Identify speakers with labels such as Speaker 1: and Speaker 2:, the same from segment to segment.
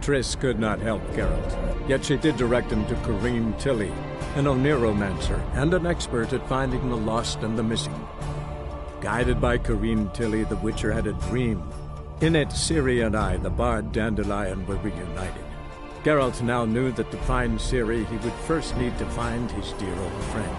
Speaker 1: Triss could not help Geralt, yet she did direct him to Corrine Tilly, an Oniromancer and an expert at finding the lost and the missing. Guided by Corrine Tilly, the Witcher had a dream. In it, Ciri and I, the bard Dandelion, were reunited. Geralt now knew that to find Ciri, he would first need to find his dear old friend.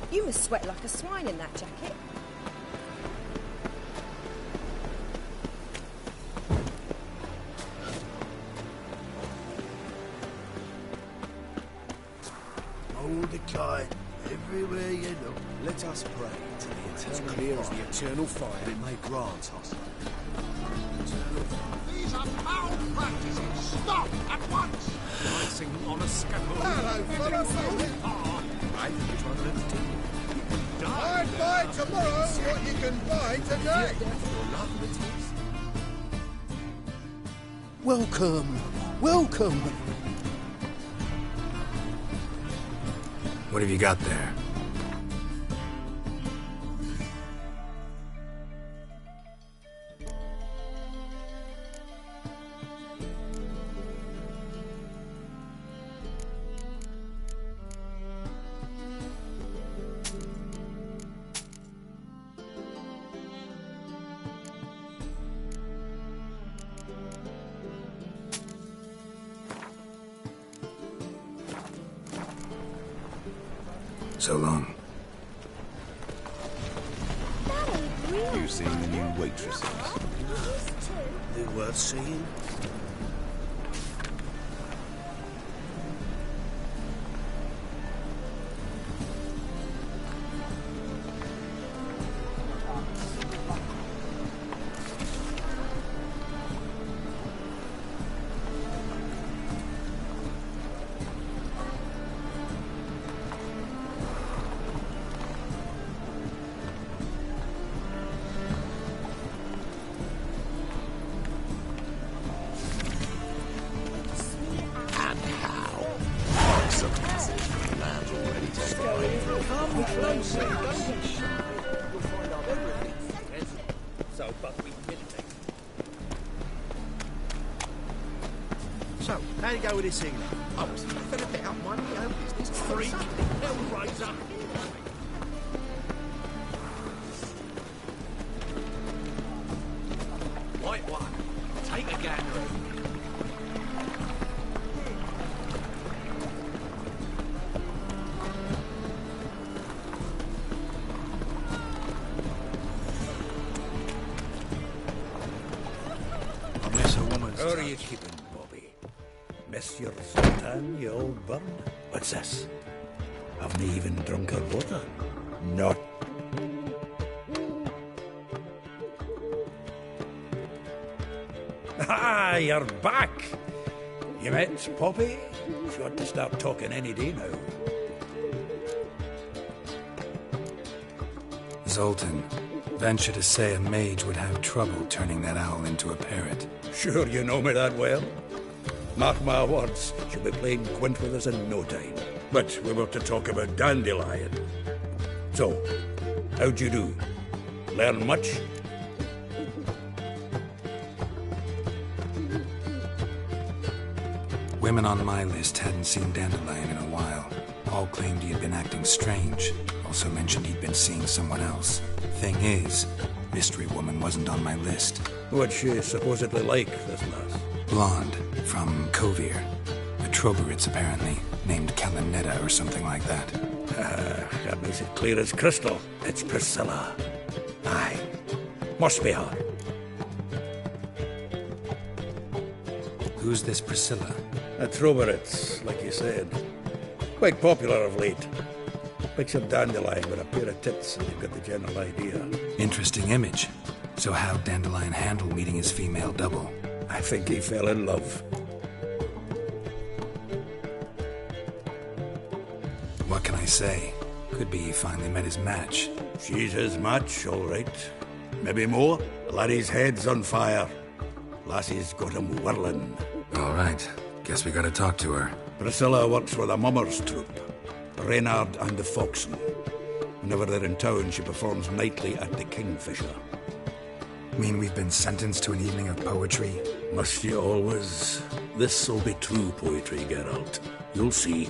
Speaker 2: You must sweat like a swine in that jacket.
Speaker 3: Hold the kite everywhere you look. Let us pray to the eternal clear as the eternal fire it may grant us.
Speaker 4: These are foul practices. Stop at once.
Speaker 3: Dancing on a scaffold.
Speaker 4: Hello, fellow.
Speaker 3: I think it's rather entertaining.
Speaker 4: I'd buy tomorrow what you can buy today.
Speaker 3: Welcome, welcome.
Speaker 1: What have you got there? So long.
Speaker 3: You seen the new waitresses? They're worth seeing. How'd you go with this thing?
Speaker 5: I was nothing about my own business. Freak, hellraiser. White one, take a gander.
Speaker 3: I miss a woman's
Speaker 6: How are you keeping, Bobby? Miss your sultan, you old bird? What's this? Haven't even drunk her water? Not. Ah, you're back! You met Poppy? She ought to start talking any day now.
Speaker 7: Zoltan, venture to say a mage would have trouble turning that owl into a parrot.
Speaker 6: Sure you know me that well? Mark my words, she'll be playing quint with us in no time. But we were to talk about Dandelion. So, how'd you do? Learn much?
Speaker 7: Women on my list hadn't seen Dandelion in a while. All claimed he had been acting strange. Also mentioned he'd been seeing someone else. Thing is, Mystery Woman wasn't on my list.
Speaker 6: What's she supposedly like, this lass?
Speaker 7: Blonde, from Kovir. A Troberitz, apparently, named Kalinetta or something like that.
Speaker 6: That makes it clear as crystal. It's Priscilla. Aye. Must be her.
Speaker 7: Who's this Priscilla?
Speaker 6: A Troberitz, like you said. Quite popular of late. Picture Dandelion with a pair of tits and you've got the general idea.
Speaker 7: Interesting image. So how'd Dandelion handle meeting his female double?
Speaker 6: I think he fell in love.
Speaker 7: What can I say? Could be he finally met his match.
Speaker 6: She's his match, all right. Maybe more. The laddie's head's on fire. Lassie's got him whirling.
Speaker 7: All right. Guess we gotta talk to her.
Speaker 6: Priscilla works with a mummers troupe. Reynard and the Foxen. Whenever they're in town, she performs nightly at the Kingfisher.
Speaker 7: Mean we've been sentenced to an evening of poetry?
Speaker 6: Must you always? This'll be true poetry, Geralt. You'll see.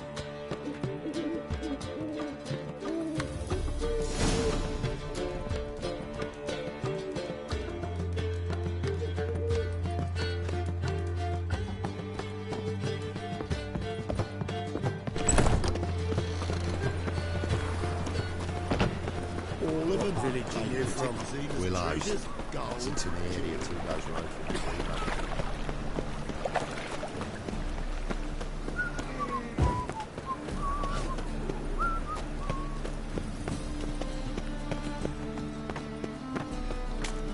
Speaker 4: Village are you from?
Speaker 5: Willows. It's into the area till goes road from the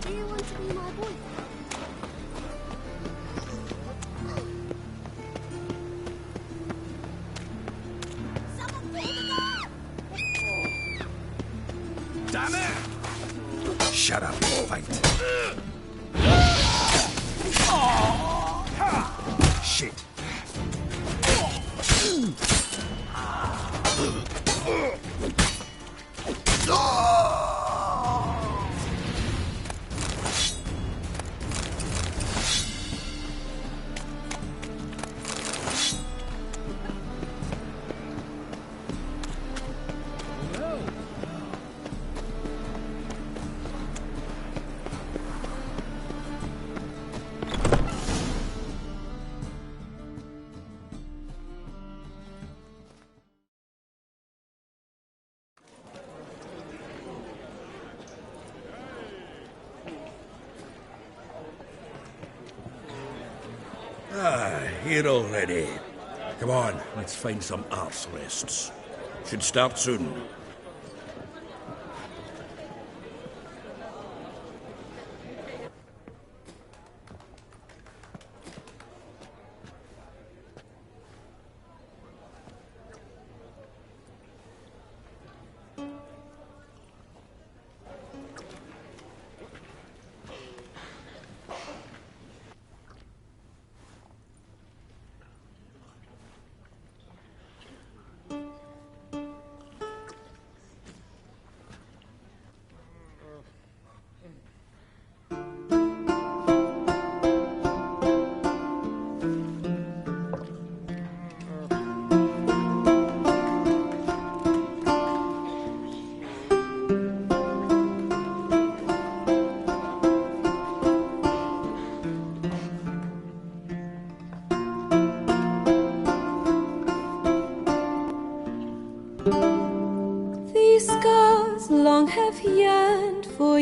Speaker 8: Do you want to be my boyfriend? Someone pull the door!
Speaker 7: Damn it! Shut up, fight. Shit.
Speaker 6: Here already. Come on, let's find some arse rests. Should start soon.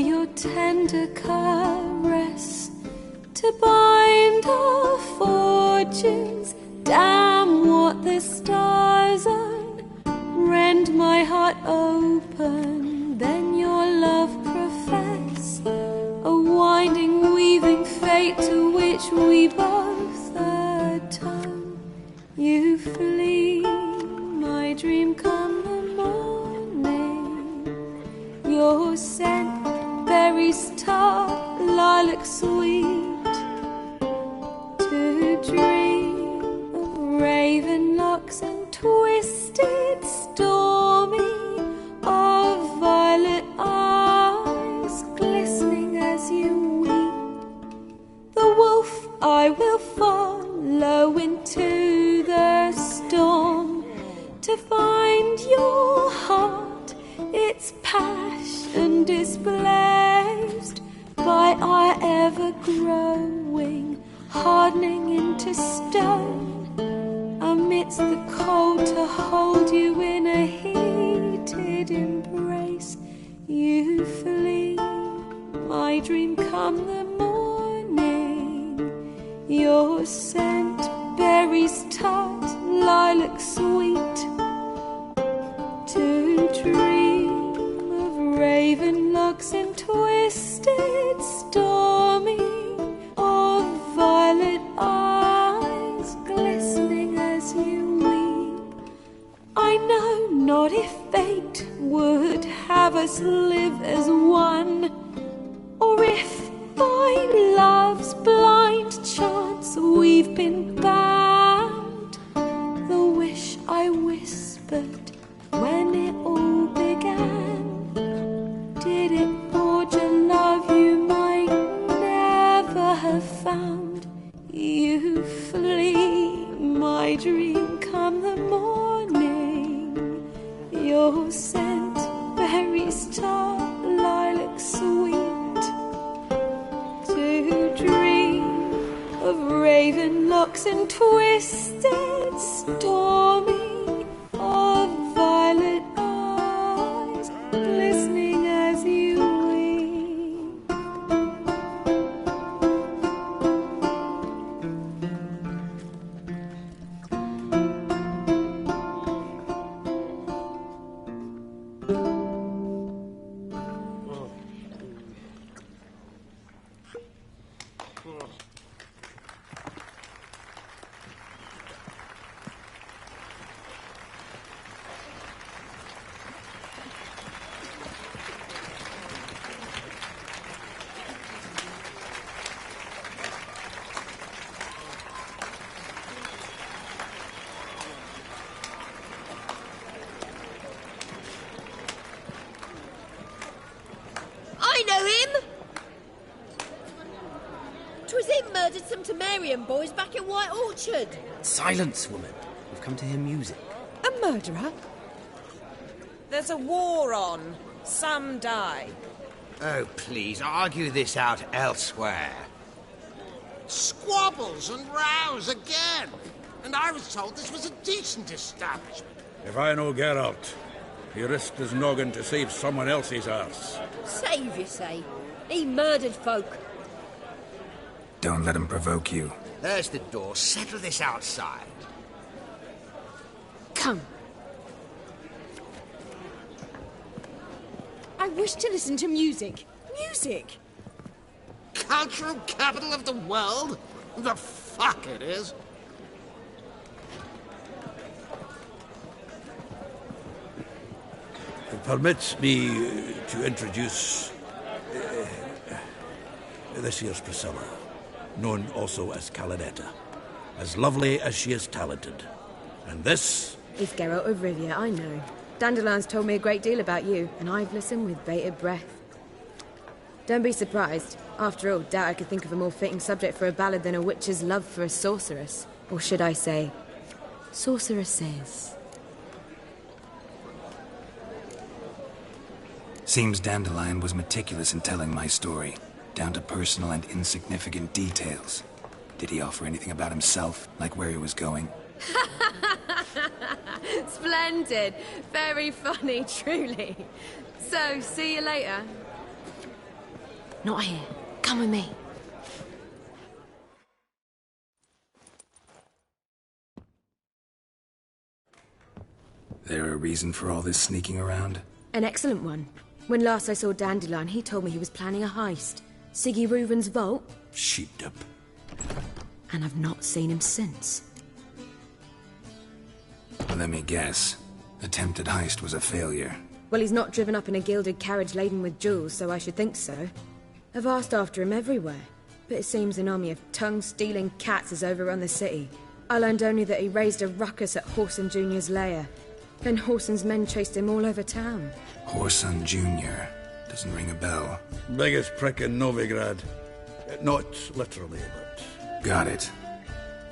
Speaker 9: your tender caress to bind our fortunes. Damn what the stars own, rend my heart open, then your love profess, a winding, weaving fate to which we both atone. You flee, my dream come the morning, your scent, berries tart, lilac sweet, to dream of raven locks and twisted stormy, of violet eyes glistening as you weep. The wolf I will follow into the storm, to find your heart, its passion displaced by our ever-growing, hardening into stone, amidst the cold to hold you in a heated embrace. You flee, my dream come the morning, your scent, berries tart, lilac sweet, to dream of raven locks and twisted stormy, of violet eyes glistening as you weep. I know not if fate would have us live as one, or if by love's blind chance we've been bound. The wish I whispered when it all began, did it forge a love you might never have found? You flee, my dream come the morning, your scent, berries tart, lilac sweet, to dream of raven locks and twisted stormy, of violet eyes glistening as you weep.
Speaker 2: I know him! 'Twas him murdered some Temerian boys back in White Orchard.
Speaker 10: Silence, woman. We've come to hear music.
Speaker 2: A murderer?
Speaker 11: There's a war on. Some die.
Speaker 5: Oh, please, argue this out elsewhere.
Speaker 4: Squabbles and rows again. And I was told this was a decent establishment.
Speaker 6: If I know Geralt, he risked his noggin to save someone else's arse.
Speaker 2: Save, you say? He murdered folk.
Speaker 7: Don't let him provoke you.
Speaker 5: There's the door. Settle this outside.
Speaker 2: Come. I wish to listen to music. Music!
Speaker 4: Cultural capital of the world? The fuck it is.
Speaker 6: Permit me to introduce this here's Priscilla, known also as Calinetta, as lovely as she is talented. And this
Speaker 12: is Geralt of Rivia, I know. Dandelions told me a great deal about you, and I've listened with bated breath. Don't be surprised. After all, doubt I could think of a more fitting subject for a ballad than a witch's love for a sorceress. Or should I say, sorceresses.
Speaker 7: Seems Dandelion was meticulous in telling my story, down to personal and insignificant details. Did he offer anything about himself, like where he was going?
Speaker 12: Splendid. Very funny, truly. So, see you later. Not here. Come with me.
Speaker 7: There a reason for all this sneaking around?
Speaker 12: An excellent one. When last I saw Dandelion, he told me he was planning a heist. Siggy Reuven's vault.
Speaker 6: Sheeped up.
Speaker 12: And I've not seen him since.
Speaker 7: Let me guess. Attempted heist was a failure.
Speaker 12: Well, he's not driven up in a gilded carriage laden with jewels, so I should think so. I've asked after him everywhere, but it seems an army of tongue-stealing cats has overrun the city. I learned only that he raised a ruckus at Whoreson Jr.'s lair. Then Whoreson's men chased him all over town.
Speaker 7: Whoreson Jr. Doesn't ring a bell.
Speaker 6: Biggest prick in Novigrad. Not literally, but...
Speaker 7: Got it.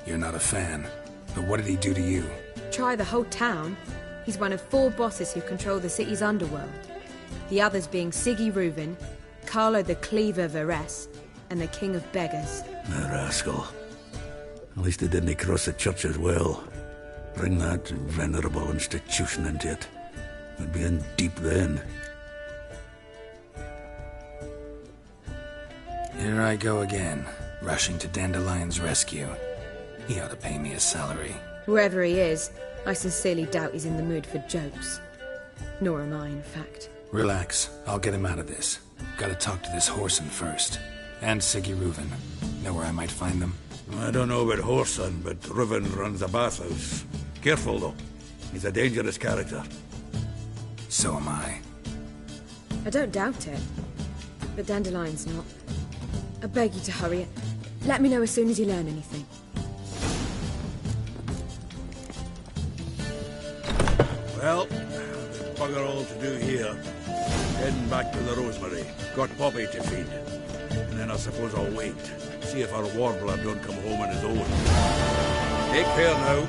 Speaker 7: You're not a fan. But what did he do to you?
Speaker 12: Try the whole town. He's one of 4 bosses who control the city's underworld. The others being Siggy Reuven, Carlo the Cleaver Varese, and the King of Beggars.
Speaker 6: The rascal. At least he didn't cross the church as well. Bring that venerable institution into it. We'd be in deep then.
Speaker 7: Here I go again, rushing to Dandelion's rescue. He ought to pay me a salary.
Speaker 12: Whoever he is, I sincerely doubt he's in the mood for jokes. Nor am I, in fact.
Speaker 7: Relax. I'll get him out of this. Gotta talk to this Whoreson first. And Siggy Reuven. Know where I might find them?
Speaker 6: I don't know about Whoreson, but Reuven runs a bathhouse. Careful, though. He's a dangerous character.
Speaker 7: So am I.
Speaker 12: I don't doubt it. But Dandelion's not. I beg you to hurry. Let me know as soon as you learn anything.
Speaker 6: Well, there's bugger all to do here. Heading back to the Rosemary. Got Poppy to feed. And then I suppose I'll wait. See if our warbler don't come home on his own. Take care now.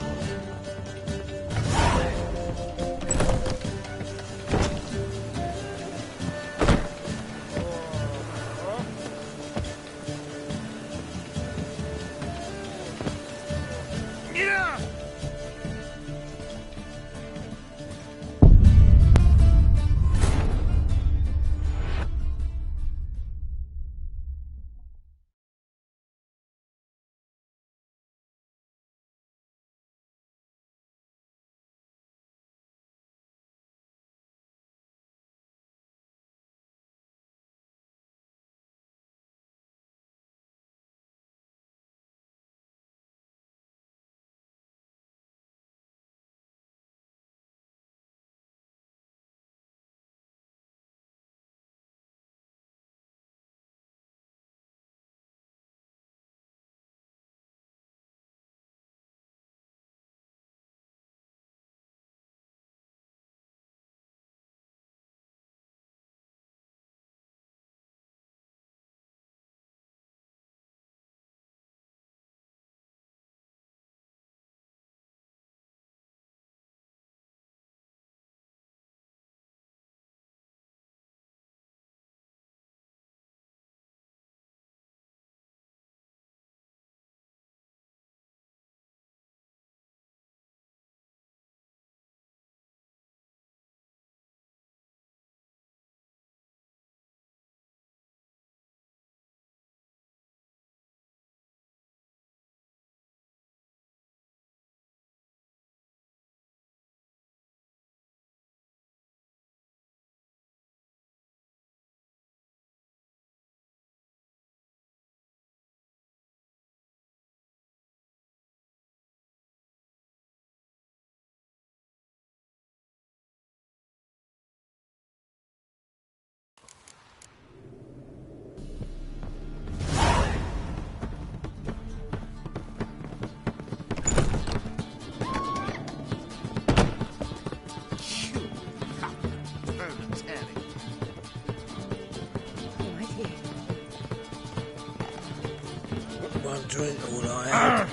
Speaker 3: Drink all I had.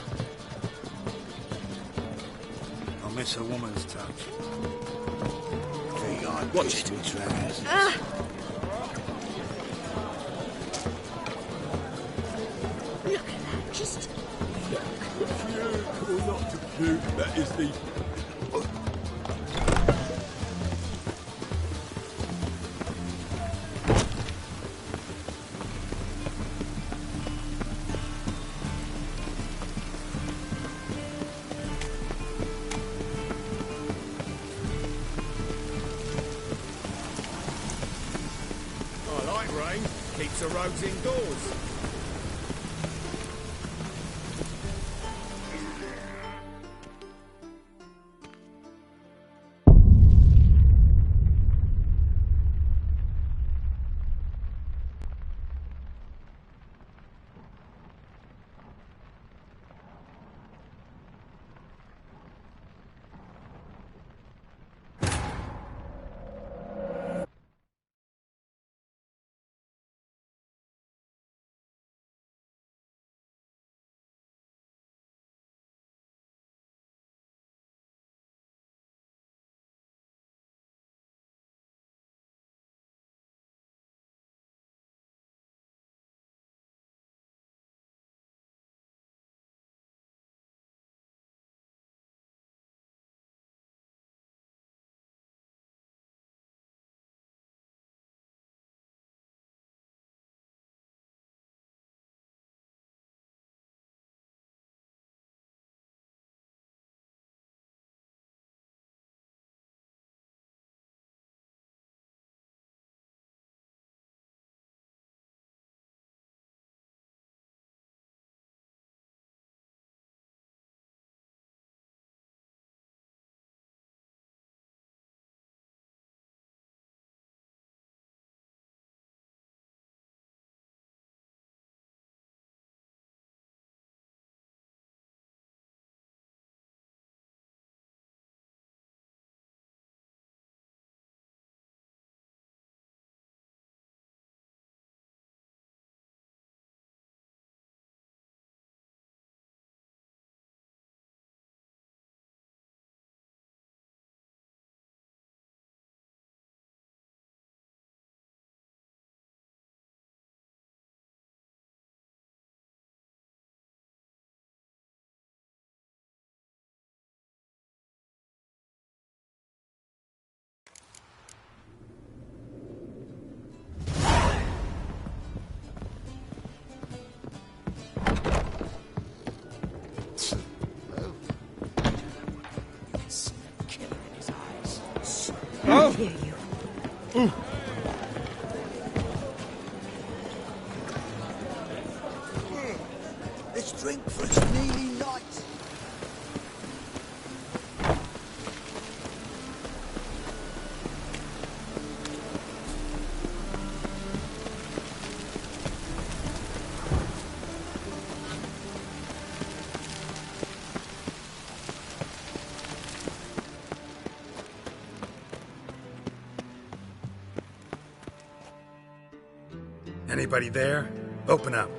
Speaker 3: I'll miss a woman's touch. Watch it.
Speaker 8: Look at that, just look.
Speaker 3: Or not to puke, that is the...
Speaker 5: lots of roads indoors.
Speaker 9: I hear you.
Speaker 3: Let's drink for it's nearly night.
Speaker 7: Anybody there? Open up.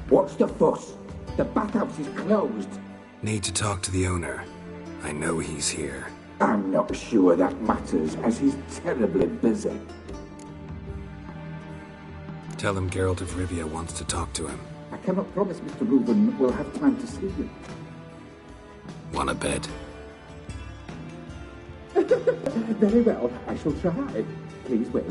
Speaker 13: What's the fuss? The bathhouse is closed.
Speaker 7: Need to talk to the owner. I know he's here.
Speaker 13: I'm not sure that matters, as he's terribly busy.
Speaker 7: Tell him Geralt of Rivia wants to talk to him.
Speaker 13: I cannot promise Mr. Reuben will have time to see you.
Speaker 7: Want a bed?
Speaker 13: Very well, I shall try. Please wait.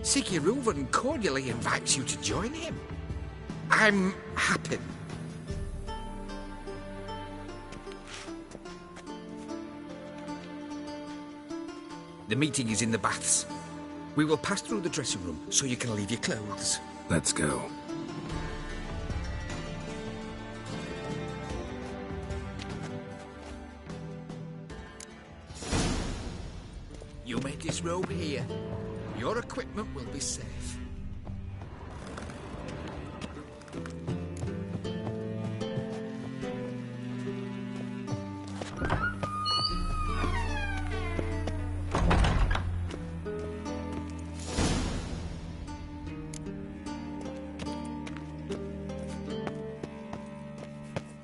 Speaker 4: Sigurd cordially invites you to join him. I'm happy. The meeting is in the baths. We will pass through the dressing room so you can leave your clothes.
Speaker 7: Let's go.
Speaker 4: You may disrobe here. Your equipment will be safe.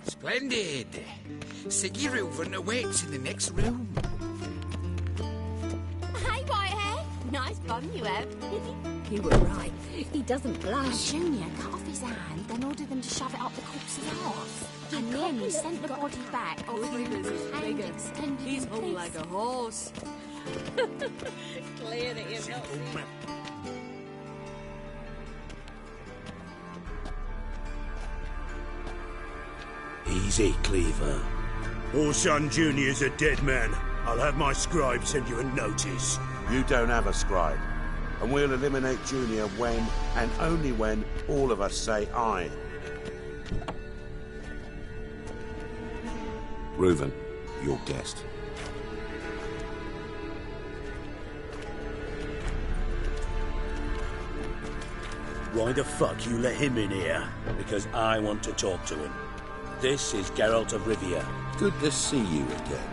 Speaker 4: Splendid! Sigurd awaits in the next room.
Speaker 8: Hey, Whitehair. Nice bum you have.
Speaker 2: You were right. He doesn't blush.
Speaker 8: Junior cut off his hand, then ordered them to shove it up the corpse's arse. And then he sent the body back with his hand extended.
Speaker 2: He's whole like a horse. Clear that you're not seen.
Speaker 3: Easy, Cleaver. Orson Jr.'s a dead man. I'll have my scribe send you a notice.
Speaker 14: You don't have a scribe. And we'll eliminate Junior when, and only when, all of us say aye. Reuven, your guest.
Speaker 3: Why the fuck you let him in here?
Speaker 15: Because I want to talk to him. This is Geralt of Rivia.
Speaker 14: Good to see you again.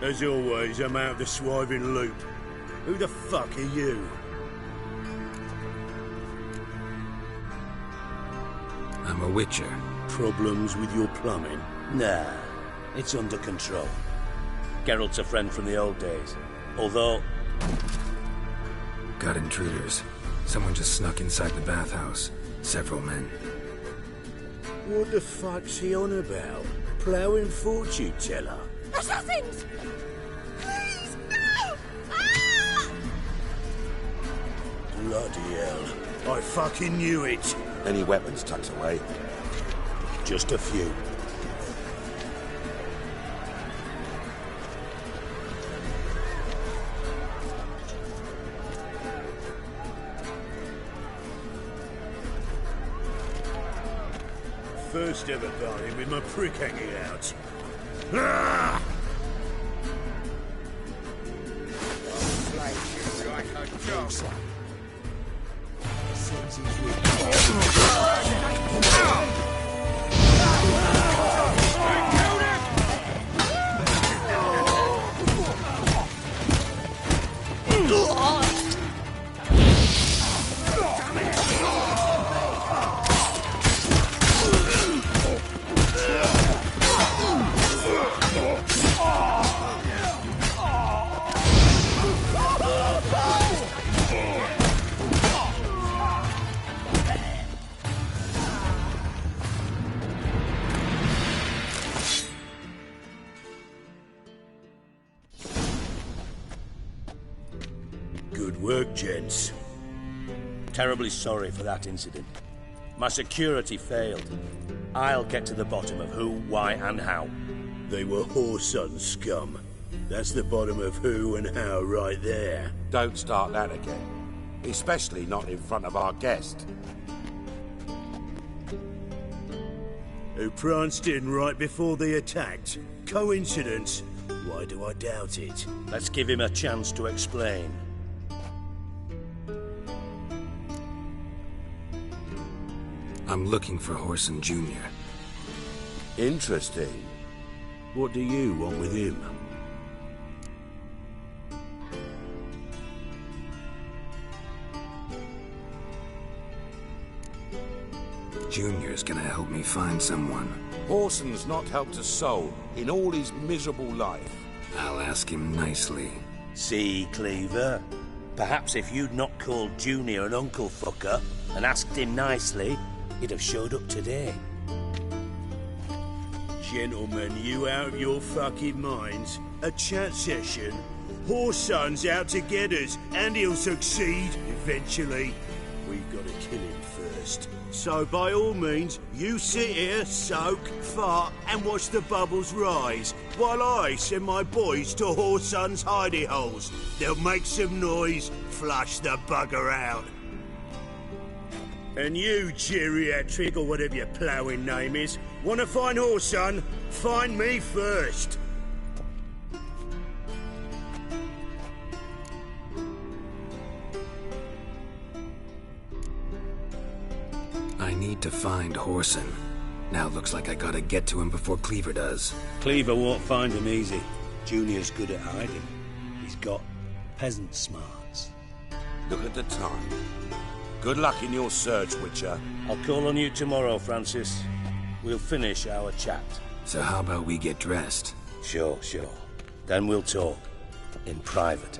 Speaker 3: As always, I'm out of the swiving loop. Who the fuck are you?
Speaker 7: I'm a witcher.
Speaker 3: Problems with your plumbing?
Speaker 15: Nah, it's under control. Geralt's a friend from the old days. Although...
Speaker 7: Got intruders. Someone just snuck inside the bathhouse. Several men.
Speaker 3: What the fuck's he on about? Ploughing fortune teller?
Speaker 2: Assassins! Please, no! Ah!
Speaker 3: Bloody hell. I fucking knew it.
Speaker 14: Any weapons tucked away?
Speaker 3: Just a few. First ever party with my prick hanging out. Ah! Good work, gents.
Speaker 15: Terribly sorry for that incident. My security failed. I'll get to the bottom of who, why, and how.
Speaker 3: They were whoreson scum. That's the bottom of who and how right there.
Speaker 14: Don't start that again. Especially not in front of our guest.
Speaker 3: Who pranced in right before they attacked. Coincidence? Why do I doubt it?
Speaker 15: Let's give him a chance to explain.
Speaker 7: I'm looking for Whoreson Jr.
Speaker 14: Interesting.
Speaker 3: What do you want with him?
Speaker 7: Junior's gonna help me find someone.
Speaker 14: Whoreson's not helped a soul in all his miserable life.
Speaker 7: I'll ask him nicely.
Speaker 15: See, Cleaver? Perhaps if you'd not called Junior an uncle fucker and asked him nicely, he'd have showed up today.
Speaker 3: Gentlemen, you out of your fucking minds? A chat session? Whoreson's out to get us, and he'll succeed eventually. We've got to kill him first. So by all means, you sit here, soak, fart, and watch the bubbles rise, while I send my boys to Whoreson's hidey holes. They'll make some noise, flush the bugger out. And you, geriatric, or whatever your ploughing name is, want to find Whoreson? Find me first.
Speaker 7: I need to find Whoreson. Now looks like I gotta get to him before Cleaver does.
Speaker 15: Cleaver won't find him easy. Junior's good at hiding. He's got peasant smarts.
Speaker 14: Look at the time. Good luck in your search, Witcher.
Speaker 15: I'll call on you tomorrow, Francis. We'll finish our chat.
Speaker 7: So how about we get dressed?
Speaker 15: Sure. Then we'll talk. In private.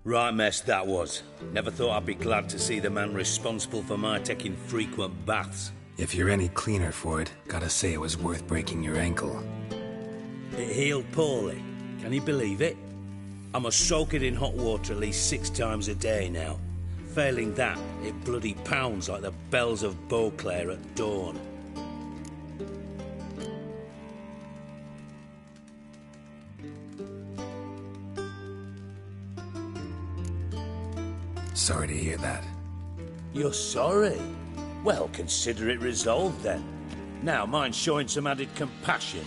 Speaker 15: Right mess that was. Never thought I'd be glad to see the man responsible for my taking frequent baths.
Speaker 7: If you're any cleaner for it, gotta say it was worth breaking your ankle.
Speaker 15: It healed poorly. Can you believe it? I must soak it in hot water at least 6 times a day now. Failing that, it bloody pounds like the bells of Beauclair at dawn.
Speaker 7: Sorry to hear that.
Speaker 15: You're sorry? Well, consider it resolved then. Now, mind showing some added compassion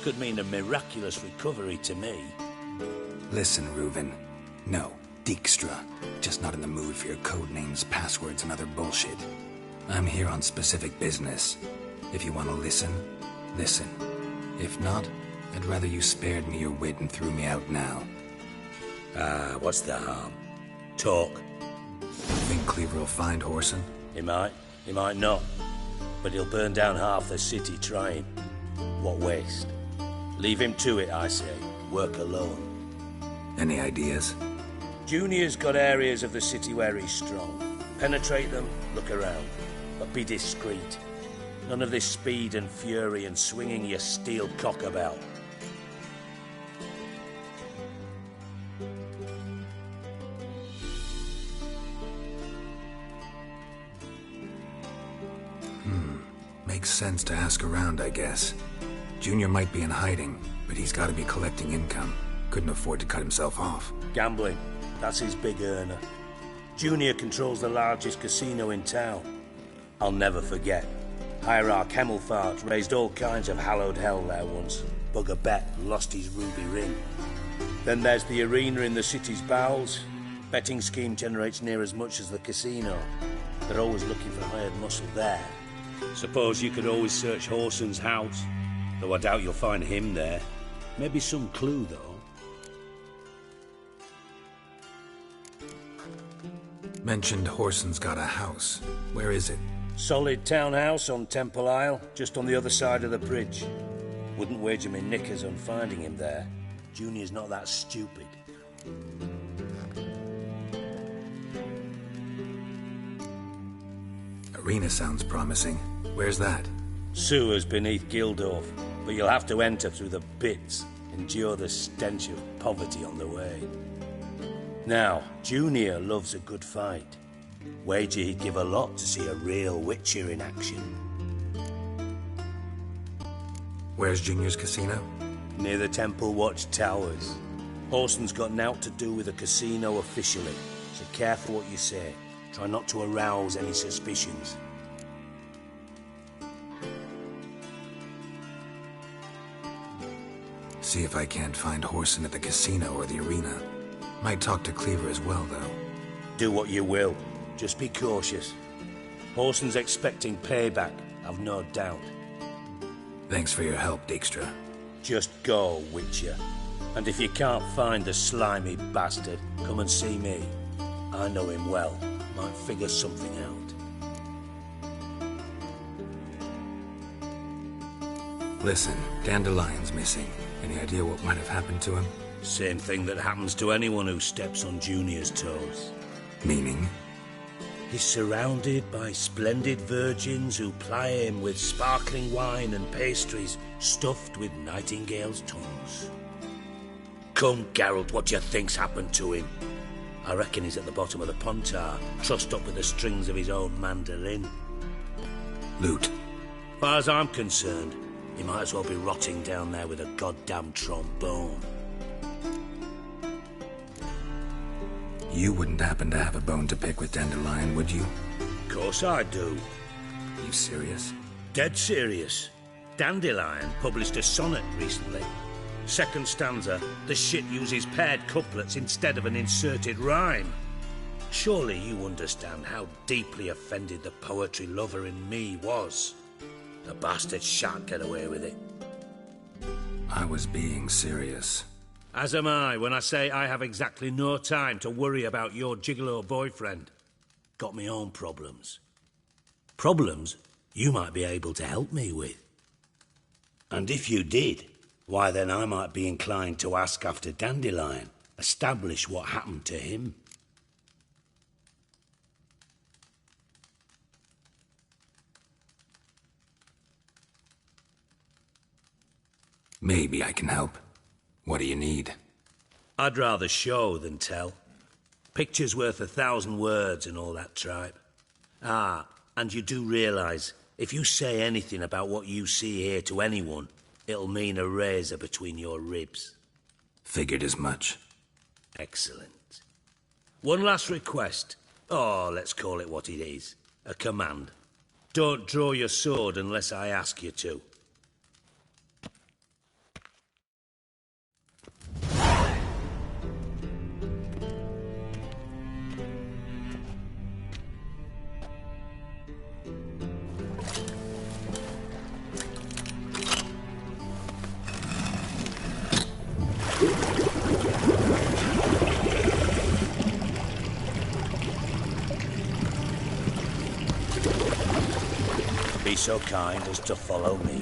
Speaker 15: could mean a miraculous recovery to me.
Speaker 7: Listen, Reuven. No, Dijkstra. Just not in the mood for your code names, passwords, and other bullshit. I'm here on specific business. If you want to listen, listen. If not, I'd rather you spared me your wit and threw me out now.
Speaker 15: What's the harm? Talk.
Speaker 7: Think Cleaver will find Whoreson?
Speaker 15: He might not. But he'll burn down half the city trying. What waste. Leave him to it, I say. Work alone.
Speaker 7: Any ideas?
Speaker 15: Junior's got areas of the city where he's strong. Penetrate them, look around. But be discreet. None of this speed and fury and swinging your steel cock about.
Speaker 7: Makes sense to ask around, I guess. Junior might be in hiding, but he's got to be collecting income. Couldn't afford to cut himself off.
Speaker 15: Gambling. That's his big earner. Junior controls the largest casino in town. I'll never forget. Hierarch Hemmelfart raised all kinds of hallowed hell there once. Bugger bet lost his ruby ring. Then there's the arena in the city's bowels. Betting scheme generates near as much as the casino. They're always looking for hired muscle there. Suppose you could always search Whoreson's house, though I doubt you'll find him there. Maybe some clue, though.
Speaker 7: Mentioned Whoreson's got a house. Where is it?
Speaker 15: Solid townhouse on Temple Isle, just on the other side of the bridge. Wouldn't wager me knickers on finding him there. Junior's not that stupid.
Speaker 7: Arena sounds promising. Where's that?
Speaker 15: Sewers beneath Gildorf, but you'll have to enter through the pits, endure the stench of poverty on the way. Now, Junior loves a good fight. Wager he'd give a lot to see a real Witcher in action.
Speaker 7: Where's Junior's casino?
Speaker 15: Near the Temple Watch Towers. Whoreson's got naught to do with the casino officially, so careful what you say. Try not to arouse any suspicions.
Speaker 7: See if I can't find Whoreson at the casino or the arena. Might talk to Cleaver as well, though.
Speaker 15: Do what you will. Just be cautious. Whoreson's expecting payback, I've no doubt.
Speaker 7: Thanks for your help, Dijkstra.
Speaker 15: Just go, Witcher. And if you can't find the slimy bastard, come and see me. I know him well. Might figure something out.
Speaker 7: Listen, Dandelion's missing. Any idea what might have happened to him?
Speaker 15: Same thing that happens to anyone who steps on Junior's toes.
Speaker 7: Meaning?
Speaker 15: He's surrounded by splendid virgins who ply him with sparkling wine and pastries stuffed with nightingales' tongues. Come, Geralt, what do you think's happened to him? I reckon he's at the bottom of the Pontar, trussed up with the strings of his own mandolin.
Speaker 7: Loot.
Speaker 15: As far as I'm concerned, he might as well be rotting down there with a goddamn trombone.
Speaker 7: You wouldn't happen to have a bone to pick with Dandelion, would you?
Speaker 15: Of course I do.
Speaker 7: You serious?
Speaker 15: Dead serious. Dandelion published a sonnet recently. Second stanza, the shit uses paired couplets instead of an inserted rhyme. Surely you understand how deeply offended the poetry lover in me was. The bastard shan't get away with it.
Speaker 7: I was being serious.
Speaker 15: As am I when I say I have exactly no time to worry about your gigolo boyfriend. Got me own problems. Problems you might be able to help me with. And if you did, why then I might be inclined to ask after Dandelion. Establish what happened to him.
Speaker 7: Maybe I can help. What do you need?
Speaker 15: I'd rather show than tell. Picture's worth 1,000 words and all that tripe. Ah, and you do realise, if you say anything about what you see here to anyone, it'll mean a razor between your ribs.
Speaker 7: Figured as much.
Speaker 15: Excellent. One last request. Oh, let's call it what it is. A command. Don't draw your sword unless I ask you to. Be so kind as to follow me.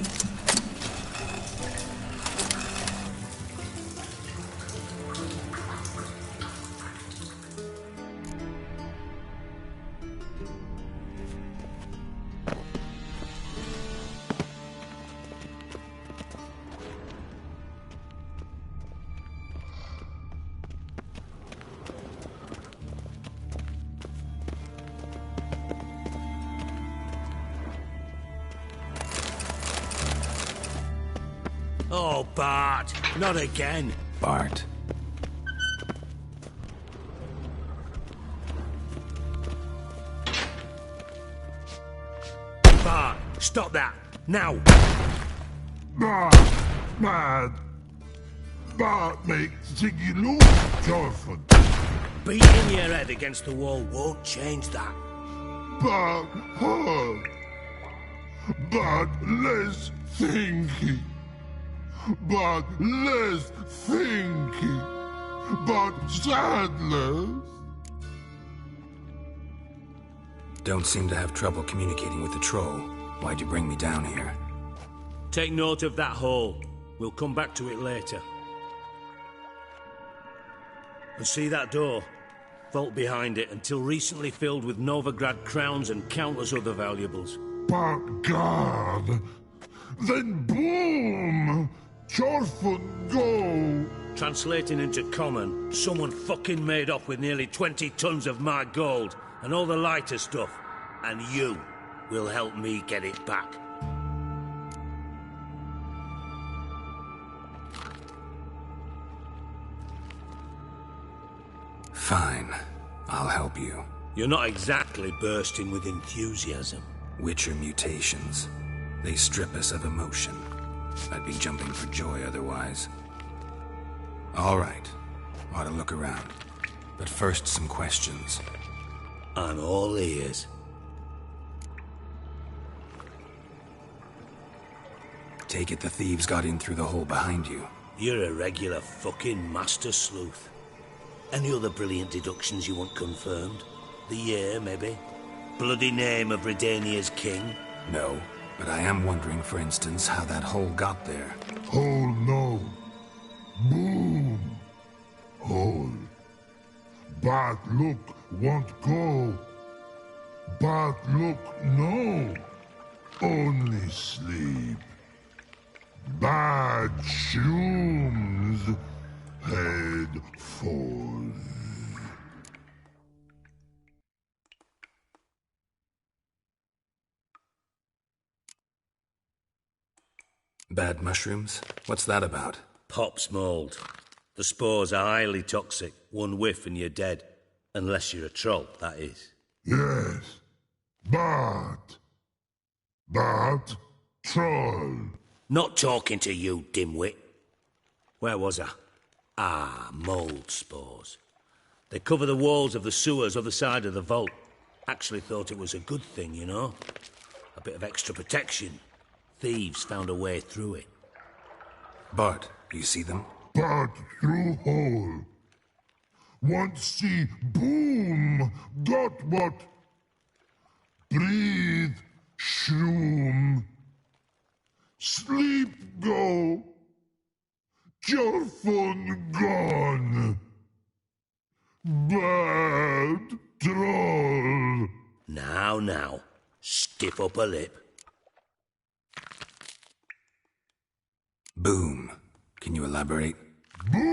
Speaker 15: Oh, Bart, not again.
Speaker 7: Bart.
Speaker 15: Bart, stop that, now.
Speaker 16: Bart, mad. Bart makes Ziggy look Jorford.
Speaker 15: Beating your head against the wall won't change that.
Speaker 16: Bart hard. Bart less thinky. But less thinky, but sadless.
Speaker 7: Don't seem to have trouble communicating with the troll. Why'd you bring me down here?
Speaker 15: Take note of that hole. We'll come back to it later. And see that door? Vault behind it, until recently filled with Novigrad crowns and countless other valuables.
Speaker 16: But God, then boom! Jorford go!
Speaker 15: Translating into common, someone fucking made off with nearly 20 tons of my gold and all the lighter stuff, and you will help me get it back.
Speaker 7: Fine. I'll help you.
Speaker 15: You're not exactly bursting with enthusiasm.
Speaker 7: Witcher mutations. They strip us of emotion. I'd be jumping for joy otherwise. All right. Ought to look around. But first, some questions.
Speaker 15: I'm all ears.
Speaker 7: Take it the thieves got in through the hole behind you.
Speaker 15: You're a regular fucking master sleuth. Any other brilliant deductions you want confirmed? The year, maybe? Bloody name of Redania's king?
Speaker 7: No. But I am wondering, for instance, how that hole got there.
Speaker 16: Hole no. Boom. Hole. But look won't go. But look no. Only sleep. Bad shrooms. Head falls.
Speaker 7: Bad mushrooms? What's that about?
Speaker 15: Pop's mold. The spores are highly toxic. One whiff and you're dead. Unless you're a troll, that is.
Speaker 16: Yes. But troll.
Speaker 15: Not talking to you, dimwit. Where was I? Ah, mold spores. They cover the walls of the sewers other side of the vault. Actually thought it was a good thing, you know? A bit of extra protection. Thieves found a way through it.
Speaker 7: Bart, you see them?
Speaker 16: Bart through hole. Want see boom. Got what? Breathe. Shroom. Sleep go. Jorfon gone. Bad troll.
Speaker 15: Now, stiff upper lip.
Speaker 7: Boom. Can you elaborate?
Speaker 16: Boom.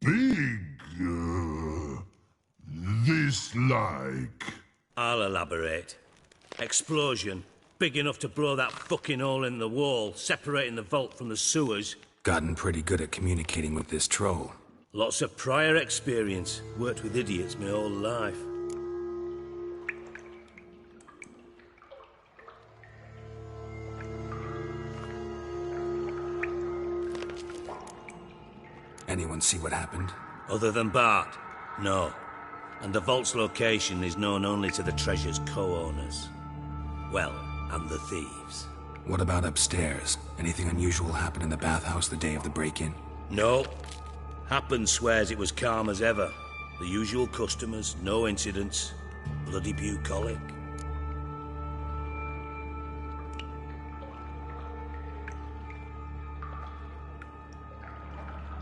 Speaker 16: Big. This like.
Speaker 15: I'll elaborate. Explosion. Big enough to blow that fucking hole in the wall, separating the vault from the sewers.
Speaker 7: Gotten pretty good at communicating with this troll.
Speaker 15: Lots of prior experience. Worked with idiots my whole life.
Speaker 7: Anyone see what happened?
Speaker 15: Other than Bart? No. And the vault's location is known only to the treasure's co-owners. Well, and the thieves.
Speaker 7: What about upstairs? Anything unusual happen in the bathhouse the day of the break-in?
Speaker 15: No. Happen swears it was calm as ever. The usual customers, no incidents. Bloody bucolic.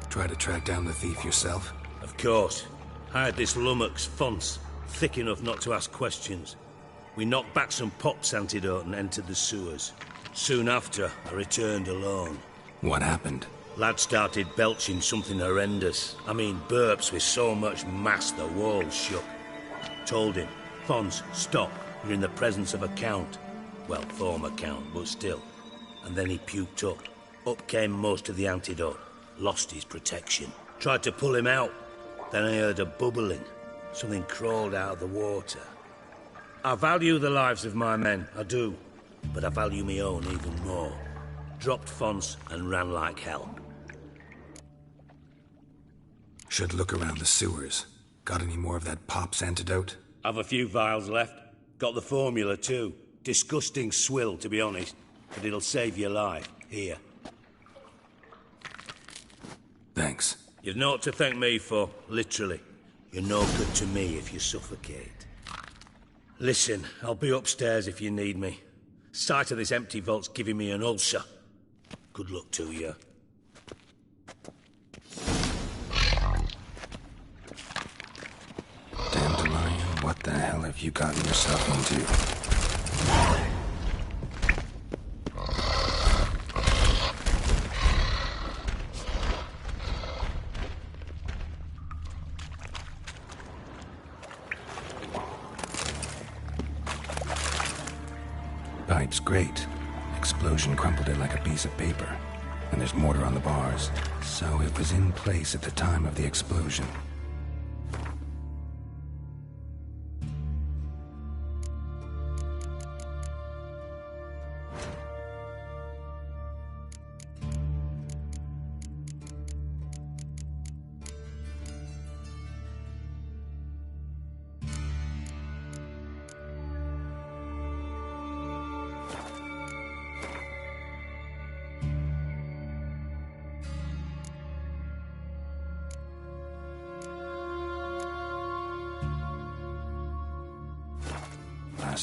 Speaker 7: Try to track down the thief yourself?
Speaker 15: Of course. Hired this lummox, Fonce, thick enough not to ask questions. We knocked back some Pop's antidote and entered the sewers. Soon after, I returned alone.
Speaker 7: What happened?
Speaker 15: Lad started belching something horrendous. I mean, burps with so much mass the walls shook. Told him, Fonce, stop. You're in the presence of a count. Well, former count, but still. And then he puked up. Up came most of the antidote. Lost his protection. Tried to pull him out. Then I heard a bubbling. Something crawled out of the water. I value the lives of my men, I do. But I value my own even more. Dropped Fonce and ran like hell.
Speaker 7: Should look around the sewers. Got any more of that Pop's antidote?
Speaker 15: I've a few vials left. Got the formula too. Disgusting swill, to be honest. But it'll save your life. Here.
Speaker 7: Thanks.
Speaker 15: You've naught to thank me for, literally. You're no good to me if you suffocate. Listen, I'll be upstairs if you need me. Sight of this empty vault's giving me an ulcer. Good luck to you.
Speaker 7: Dandelion, what the hell have you gotten yourself into? Pipe's great. Explosion crumpled it like a piece of paper. And there's mortar on the bars. So it was in place at the time of the explosion.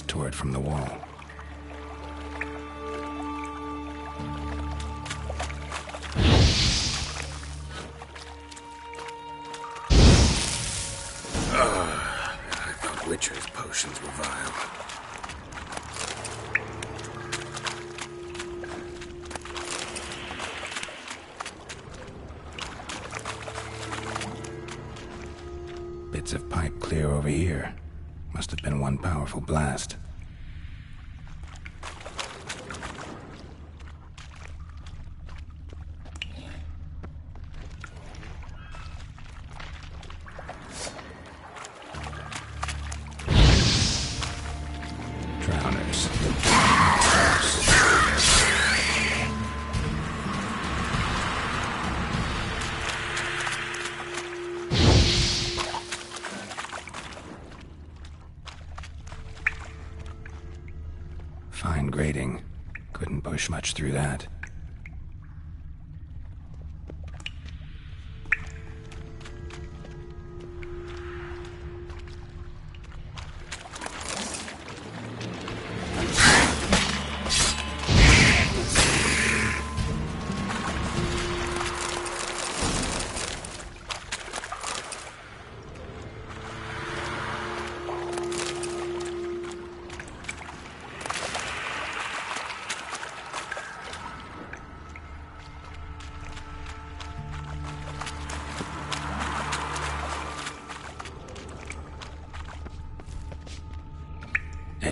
Speaker 7: Tore it from the wall. I thought Witcher's potions were vile. Bits of pipe clear over here. Must have been one powerful blast. Drowners. Fine grading. Couldn't push much through that.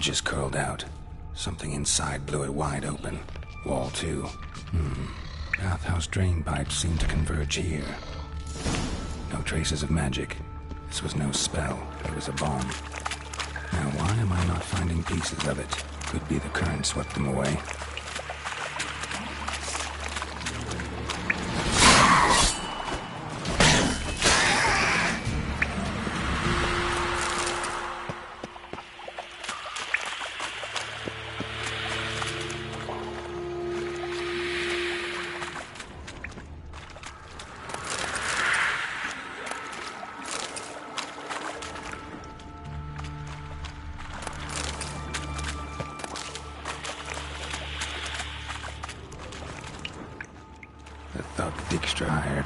Speaker 7: Edges curled out. Something inside blew it wide open. Wall too. Bathhouse drain pipes seem to converge here. No traces of magic. This was no spell. It was a bomb. Now why am I not finding pieces of it? Could be the current swept them away. Dijkstra hired.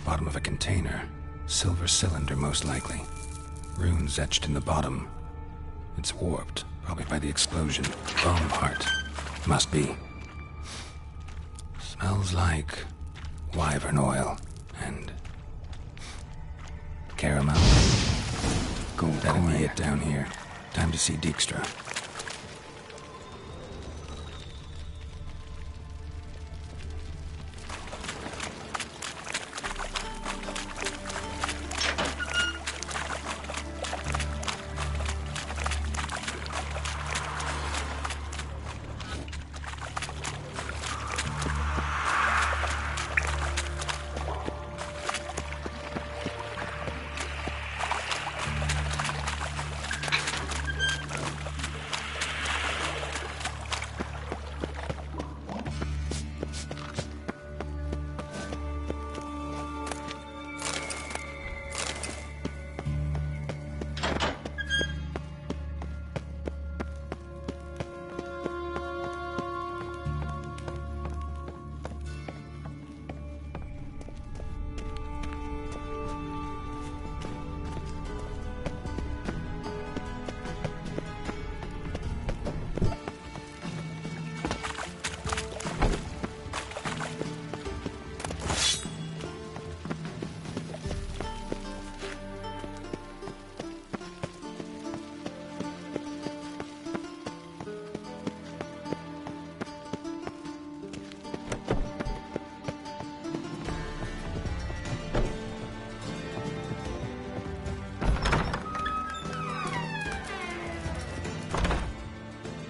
Speaker 7: Bottom of a container. Silver cylinder, most likely. Runes etched in the bottom. It's warped, probably by the explosion. Bone part. Must be. Smells like wyvern oil and caramel. Gold. That'll be it down here. Time to see Dijkstra.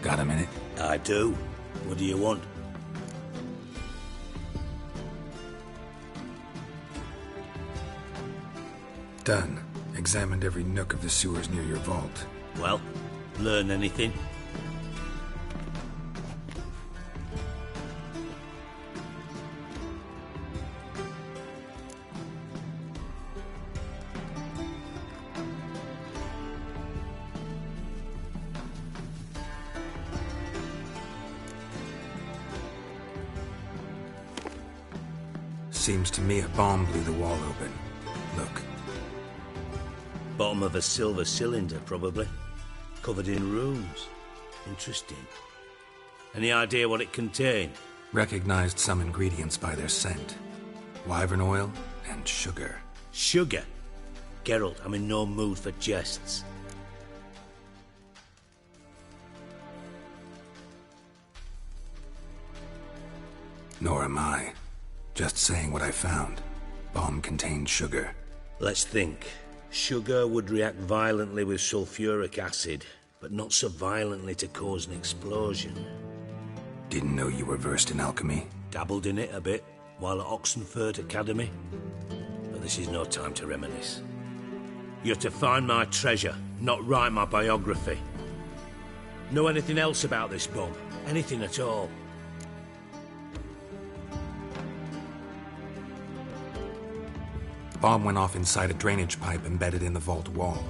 Speaker 7: Got a minute?
Speaker 15: I do. What do you want?
Speaker 7: Done. Examined every nook of the sewers near your vault.
Speaker 15: Well, learn anything?
Speaker 7: Seems to me a bomb blew the wall open. Look.
Speaker 15: Bottom of a silver cylinder, probably. Covered in runes. Interesting. Any idea what it contained?
Speaker 7: Recognized some ingredients by their scent. Wyvern oil and sugar.
Speaker 15: Sugar? Geralt, I'm in no mood for jests.
Speaker 7: Nor am I. Just saying what I found. Bomb contained sugar.
Speaker 15: Let's think. Sugar would react violently with sulfuric acid, but not so violently to cause an explosion.
Speaker 7: Didn't know you were versed in alchemy.
Speaker 15: Dabbled in it a bit, while at Oxenford Academy. But this is no time to reminisce. You're to find my treasure, not write my biography. Know anything else about this bomb? Anything at all?
Speaker 7: Bomb went off inside a drainage pipe embedded in the vault wall.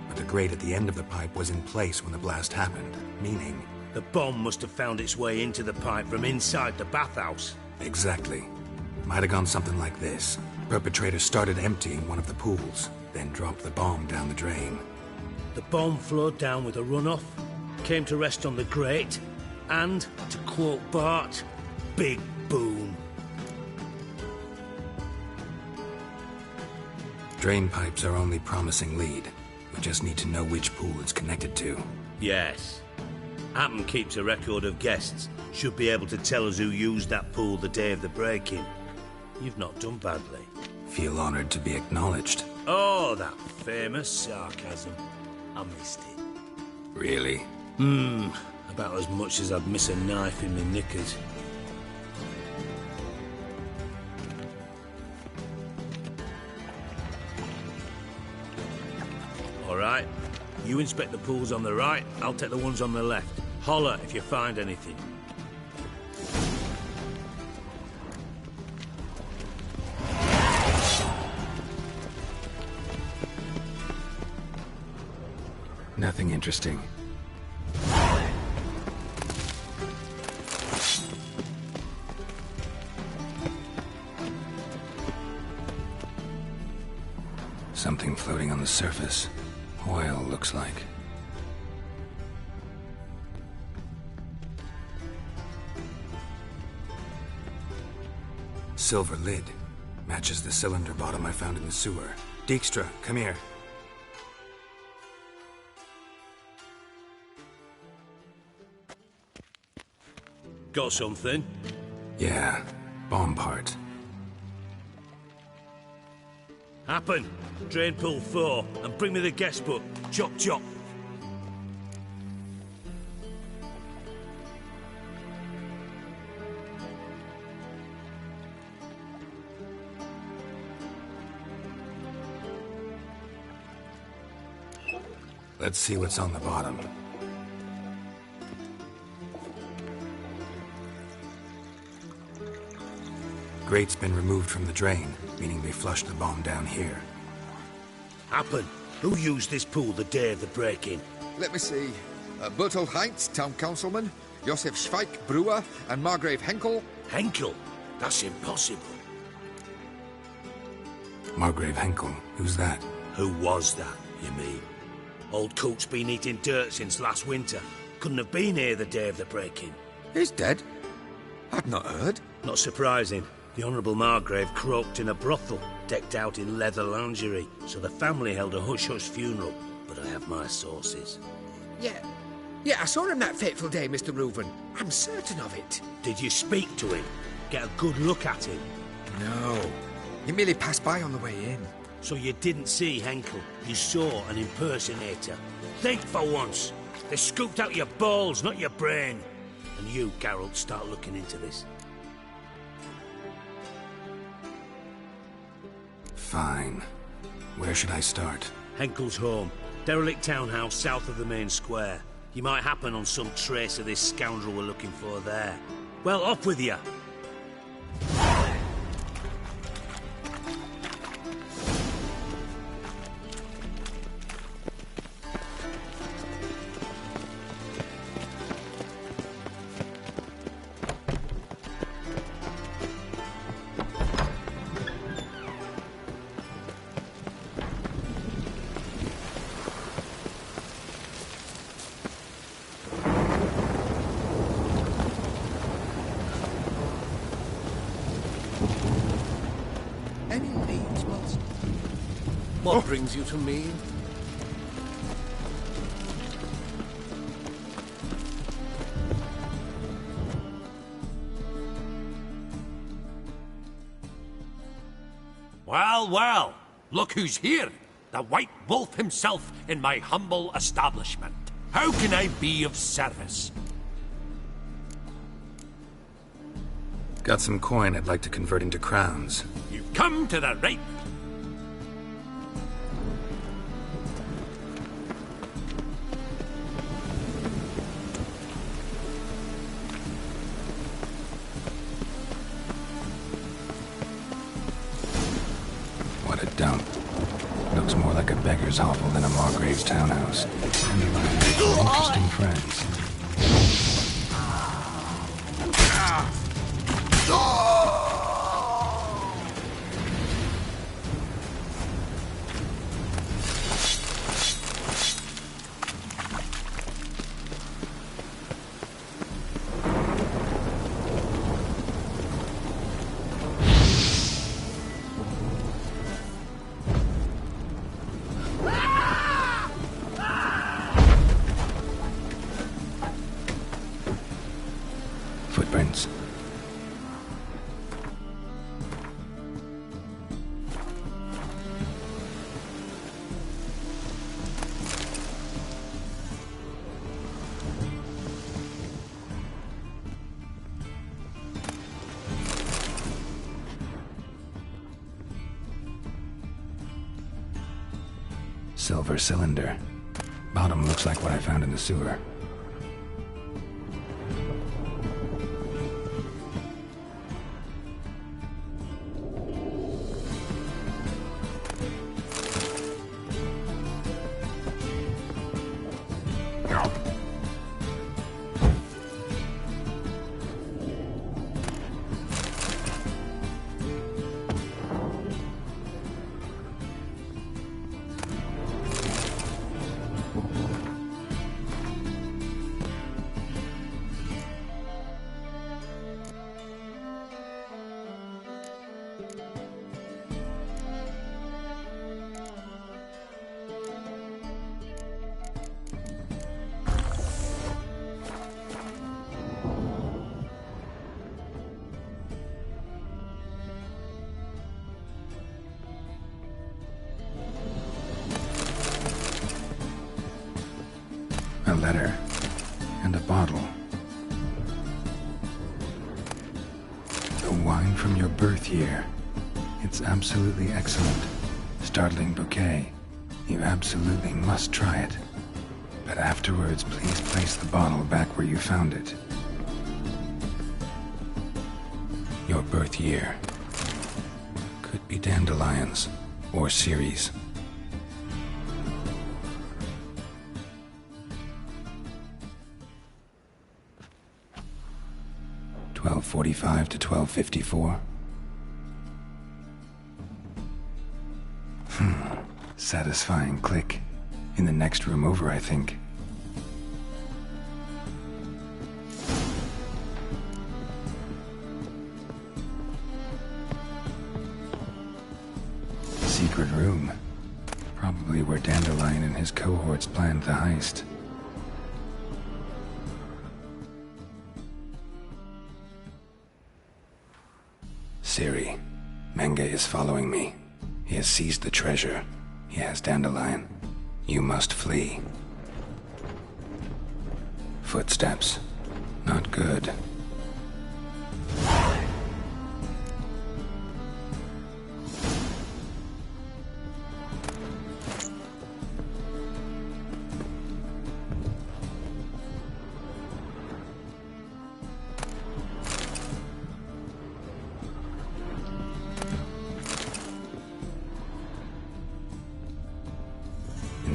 Speaker 7: But the grate at the end of the pipe was in place when the blast happened, meaning...
Speaker 15: The bomb must have found its way into the pipe from inside the bathhouse.
Speaker 7: Exactly. Might have gone something like this. Perpetrator started emptying one of the pools, then dropped the bomb down the drain.
Speaker 15: The bomb flowed down with a runoff, came to rest on the grate, and, to quote Bart, big boom.
Speaker 7: Drain pipes are only promising lead. We just need to know which pool it's connected to.
Speaker 15: Yes. Appen keeps a record of guests. Should be able to tell us who used that pool the day of the break-in. You've not done badly.
Speaker 7: Feel honored to be acknowledged.
Speaker 15: Oh, that famous sarcasm. I missed it.
Speaker 7: Really?
Speaker 15: About as much as I'd miss a knife in my knickers. All right. You inspect the pools on the right, I'll take the ones on the left. Holler if you find anything.
Speaker 7: Nothing interesting. Something floating on the surface. Oil, looks like. Silver lid. Matches the cylinder bottom I found in the sewer. Dijkstra, come here.
Speaker 15: Got something?
Speaker 7: Yeah, bomb part.
Speaker 15: Happen. Drain pool 4, and bring me the guest book. Chop chop.
Speaker 7: Let's see what's on the bottom. Grate's been removed from the drain, meaning they flushed the bomb down here.
Speaker 15: Happen. Who used this pool the day of the break-in?
Speaker 5: Let me see. Bertolt Heinz, town councilman, Josef Schweik, brewer, and Margrave Henkel.
Speaker 15: Henkel? That's impossible.
Speaker 7: Margrave Henkel? Who's that?
Speaker 15: Who was that, you mean? Old coot's been eating dirt since last winter. Couldn't have been here the day of the break-in.
Speaker 5: He's dead? I'd not heard.
Speaker 15: Not surprising. The Honourable Margrave croaked in a brothel, decked out in leather lingerie, so the family held a hush-hush funeral, but I have my sources.
Speaker 5: Yeah, I saw him that fateful day, Mr. Reuven. I'm certain of it.
Speaker 15: Did you speak to him? Get a good look at him?
Speaker 5: No. He merely passed by on the way in.
Speaker 15: So you didn't see Henkel. You saw an impersonator. Think for once. They scooped out your balls, not your brain. And you, Geralt, start looking into this.
Speaker 7: Fine. Where should I start?
Speaker 15: Henkel's home. Derelict townhouse south of the main square. You might happen on some trace of this scoundrel we're looking for there. Well, off with you.
Speaker 17: What brings you to me?
Speaker 18: Well, well, look who's here. The White Wolf himself in my humble establishment. How can I be of service?
Speaker 7: Got some coin I'd like to convert into crowns.
Speaker 18: You've come to the right.
Speaker 7: What a dump. Looks more like a beggar's hovel than a Margrave's townhouse. Dandelions are interesting friends. Footprints. Silver cylinder. Bottom looks like what I found in the sewer. A letter. And a bottle. The wine from your birth year. It's absolutely excellent. Startling bouquet. You absolutely must try it. But afterwards, please place the bottle back where you found it. Your birth year. Could be Dandelions. Or Ceres. .45 to 12:54. Satisfying click. In the next room over, I think. Secret room. Probably where Dandelion and his cohorts planned the heist. Siri, Menge is following me. He has seized the treasure. He has Dandelion. You must flee. Footsteps. Not good.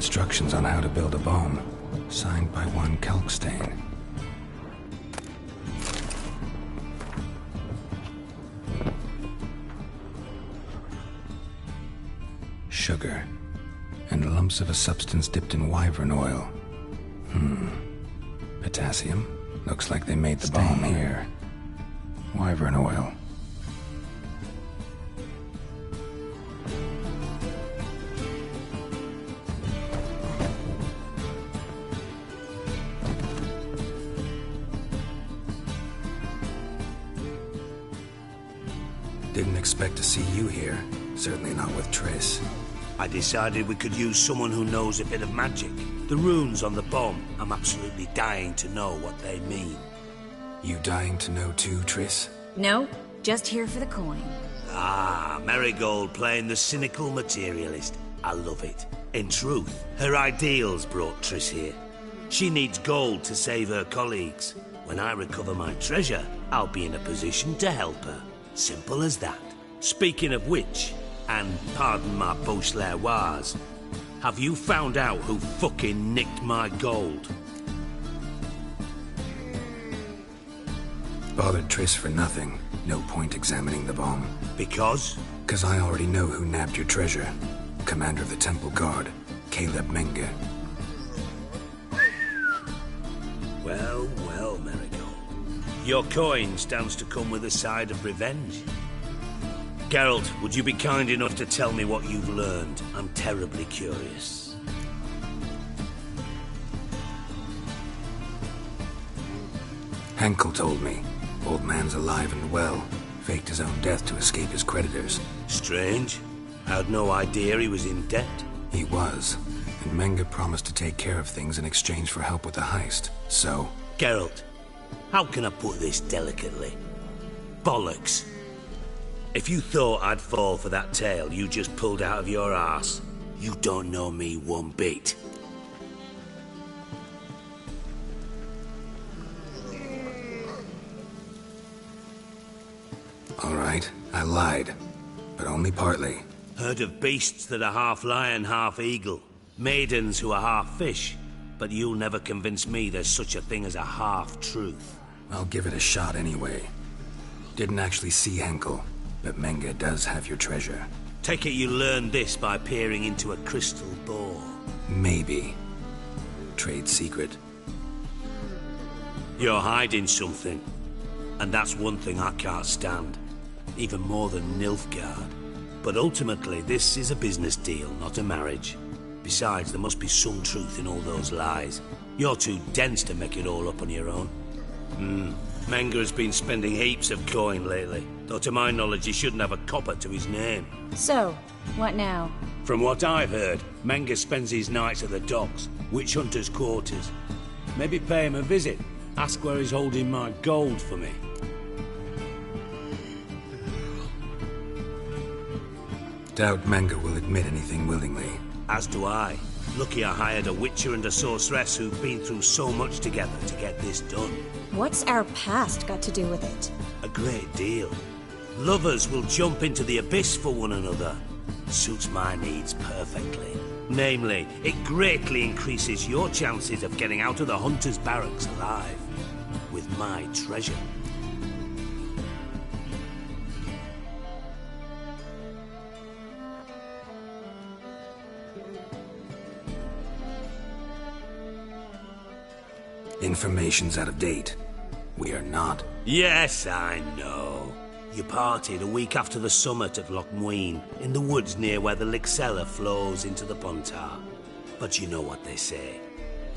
Speaker 7: Instructions on how to build a bomb, signed by one Kalkstain. Sugar, and lumps of a substance dipped in wyvern oil. Potassium? Looks like they made the bomb here. Wyvern oil. Didn't expect to see you here. Certainly not with Triss.
Speaker 15: I decided we could use someone who knows a bit of magic. The runes on the bomb, I'm absolutely dying to know what they mean.
Speaker 7: You dying to know too, Triss?
Speaker 8: No, just here for the coin.
Speaker 15: Ah, Marigold playing the cynical materialist. I love it. In truth, her ideals brought Triss here. She needs gold to save her colleagues. When I recover my treasure, I'll be in a position to help her. Simple as that. Speaking of which, and pardon my Beauclervoise, have you found out who fucking nicked my gold?
Speaker 7: Bothered Triss for nothing. No point examining the bomb.
Speaker 15: Because?
Speaker 7: Because I already know who nabbed your treasure. Commander of the Temple Guard, Caleb Menge.
Speaker 15: Well, well, Marigold. Your coin stands to come with a side of revenge. Geralt, would you be kind enough to tell me what you've learned? I'm terribly curious.
Speaker 7: Henkel told me. Old man's alive and well. Faked his own death to escape his creditors.
Speaker 15: Strange. I had no idea he was in debt.
Speaker 7: He was. And Menge promised to take care of things in exchange for help with the heist. So...
Speaker 15: Geralt, how can I put this delicately? Bollocks. If you thought I'd fall for that tale you just pulled out of your arse, you don't know me one bit.
Speaker 7: All right, I lied. But only partly.
Speaker 15: Heard of beasts that are half lion, half eagle. Maidens who are half fish. But you'll never convince me there's such a thing as a half-truth.
Speaker 7: I'll give it a shot anyway. Didn't actually see Henkel, but Menge does have your treasure.
Speaker 15: Take it you learned this by peering into a crystal ball.
Speaker 7: Maybe. Trade secret.
Speaker 15: You're hiding something. And that's one thing I can't stand. Even more than Nilfgaard. But ultimately, this is a business deal, not a marriage. Besides, there must be some truth in all those lies. You're too dense to make it all up on your own. Menge has been spending heaps of coin lately. Though to my knowledge, he shouldn't have a copper to his name.
Speaker 8: So, what now?
Speaker 15: From what I've heard, Menge spends his nights at the docks, witch hunters' quarters. Maybe pay him a visit. Ask where he's holding my gold for me.
Speaker 7: Doubt Menge will admit anything willingly.
Speaker 15: As do I. Lucky I hired a witcher and a sorceress who've been through so much together to get this done.
Speaker 8: What's our past got to do with it?
Speaker 15: A great deal. Lovers will jump into the abyss for one another. Suits my needs perfectly. Namely, it greatly increases your chances of getting out of the hunter's barracks alive. With my treasure.
Speaker 7: Information's out of date. We are not.
Speaker 15: Yes, I know. You partied a week after the summit of Loch Muine, in the woods near where the Lixella flows into the Pontar. But you know what they say.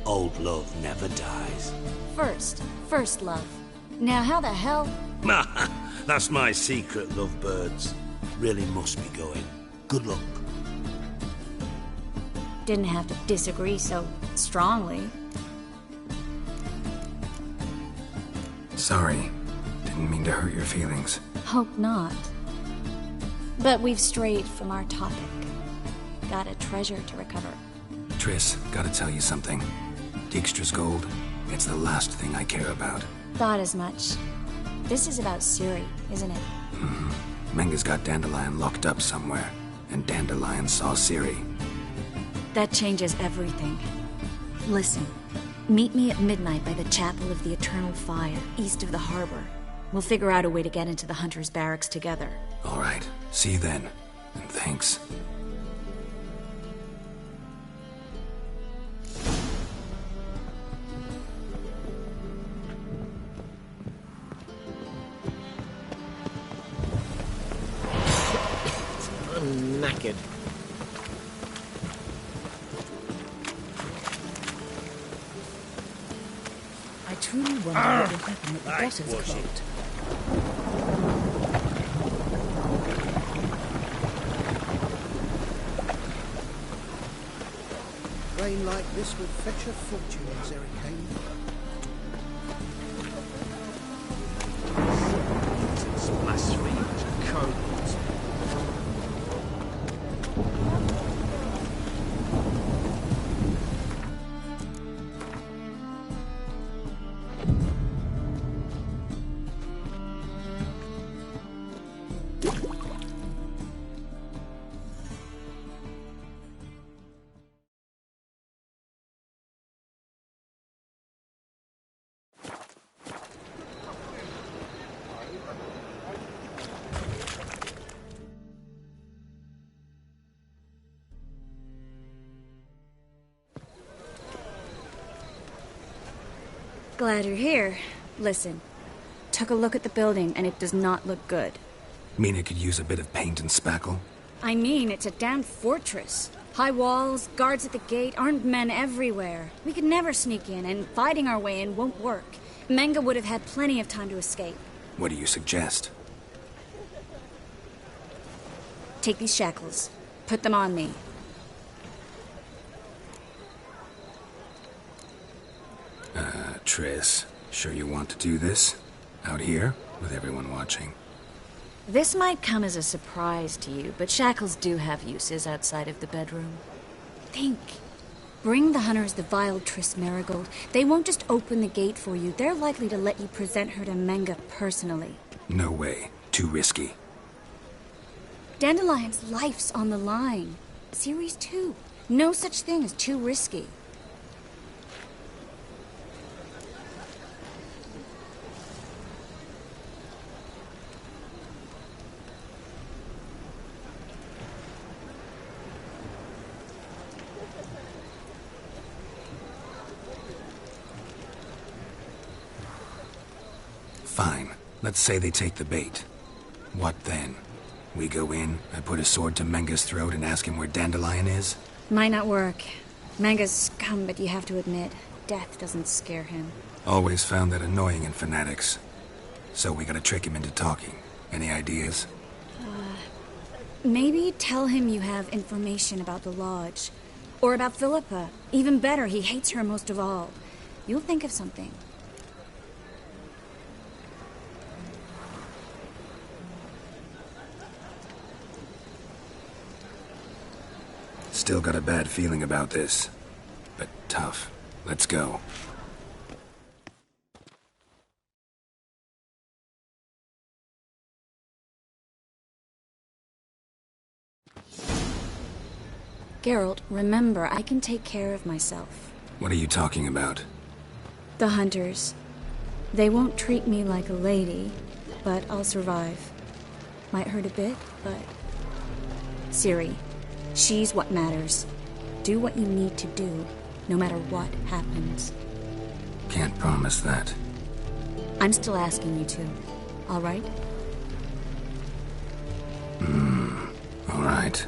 Speaker 15: Old love never dies.
Speaker 8: First love. Now how the hell?
Speaker 15: That's my secret, lovebirds. Really must be going. Good luck.
Speaker 8: Didn't have to disagree so strongly.
Speaker 7: Sorry. Didn't mean to hurt your feelings.
Speaker 8: Hope not. But we've strayed from our topic. Got a treasure to recover.
Speaker 7: Triss, gotta tell you something. Dijkstra's gold, it's the last thing I care about.
Speaker 8: Thought as much. This is about Ciri, isn't it?
Speaker 7: Menge's got Dandelion locked up somewhere, and Dandelion saw Ciri.
Speaker 8: That changes everything. Listen, meet me at midnight by the Chapel of the Eternal Fire, east of the harbor. We'll figure out a way to get into the Hunter's barracks together.
Speaker 7: All right. See you then. And thanks.
Speaker 19: I'm knackered.
Speaker 8: I truly wonder what will happen at the Botter's Court.
Speaker 20: Rain like this would fetch a fortune in Zerrikane.
Speaker 19: It's blasphemy to codes.
Speaker 8: Glad you're here. Listen, took a look at the building and it does not look good.
Speaker 7: Mean it could use a bit of paint and spackle?
Speaker 8: I mean, it's a damn fortress. High walls, guards at the gate, armed men everywhere. We could never sneak in, and fighting our way in won't work. Menga would have had plenty of time to escape.
Speaker 7: What do you suggest?
Speaker 8: Take these shackles. Put them on me.
Speaker 7: Triss, sure you want to do this? Out here, with everyone watching?
Speaker 8: This might come as a surprise to you, but shackles do have uses outside of the bedroom. Think. Bring the hunters the vile Triss Marigold. They won't just open the gate for you. They're likely to let you present her to Menga personally.
Speaker 7: No way. Too risky.
Speaker 8: Dandelion's life's on the line. Series 2. No such thing as too risky.
Speaker 7: Fine. Let's say they take the bait. What then? We go in, I put a sword to Menga's throat and ask him where Dandelion is?
Speaker 8: Might not work. Menga's scum, but you have to admit, death doesn't scare him.
Speaker 7: Always found that annoying in fanatics. So we gotta trick him into talking. Any ideas?
Speaker 8: Maybe tell him you have information about the Lodge. Or about Philippa. Even better, he hates her most of all. You'll think of something.
Speaker 7: Still got a bad feeling about this. But tough. Let's go.
Speaker 8: Geralt, remember, I can take care of myself.
Speaker 7: What are you talking about?
Speaker 8: The hunters. They won't treat me like a lady, but I'll survive. Might hurt a bit, but... Ciri, she's what matters. Do what you need to do, no matter what happens.
Speaker 7: Can't promise that.
Speaker 8: I'm still asking you to, all right?
Speaker 7: All right.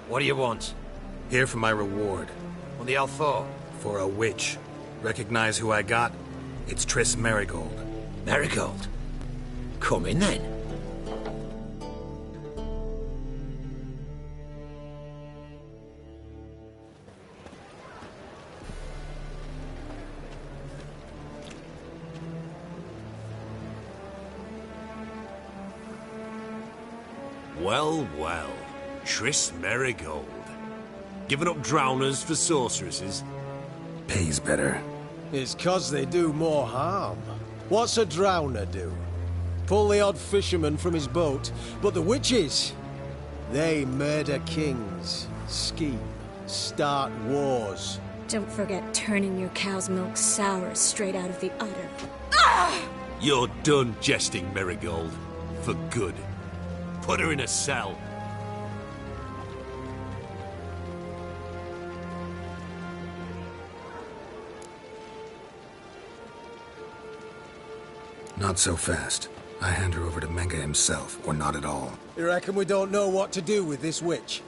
Speaker 10: What do you want?
Speaker 7: Here for my reward.
Speaker 10: What the hell for?
Speaker 7: For a witch. Recognize who I got? It's Triss Marigold.
Speaker 10: Marigold? Come in then.
Speaker 18: Well, well. Triss Merigold. Giving up drowners for sorceresses?
Speaker 7: Pays better.
Speaker 20: It's 'cause they do more harm. What's a drowner do? Pull the odd fisherman from his boat. But the witches, they murder kings, scheme, start wars.
Speaker 8: Don't forget turning your cow's milk sour straight out of the udder. Ah!
Speaker 18: You're done jesting, Merigold. For good. Put her in a cell.
Speaker 7: Not so fast. I hand her over to Menga himself, or not at all.
Speaker 20: You reckon we don't know what to do with this witch?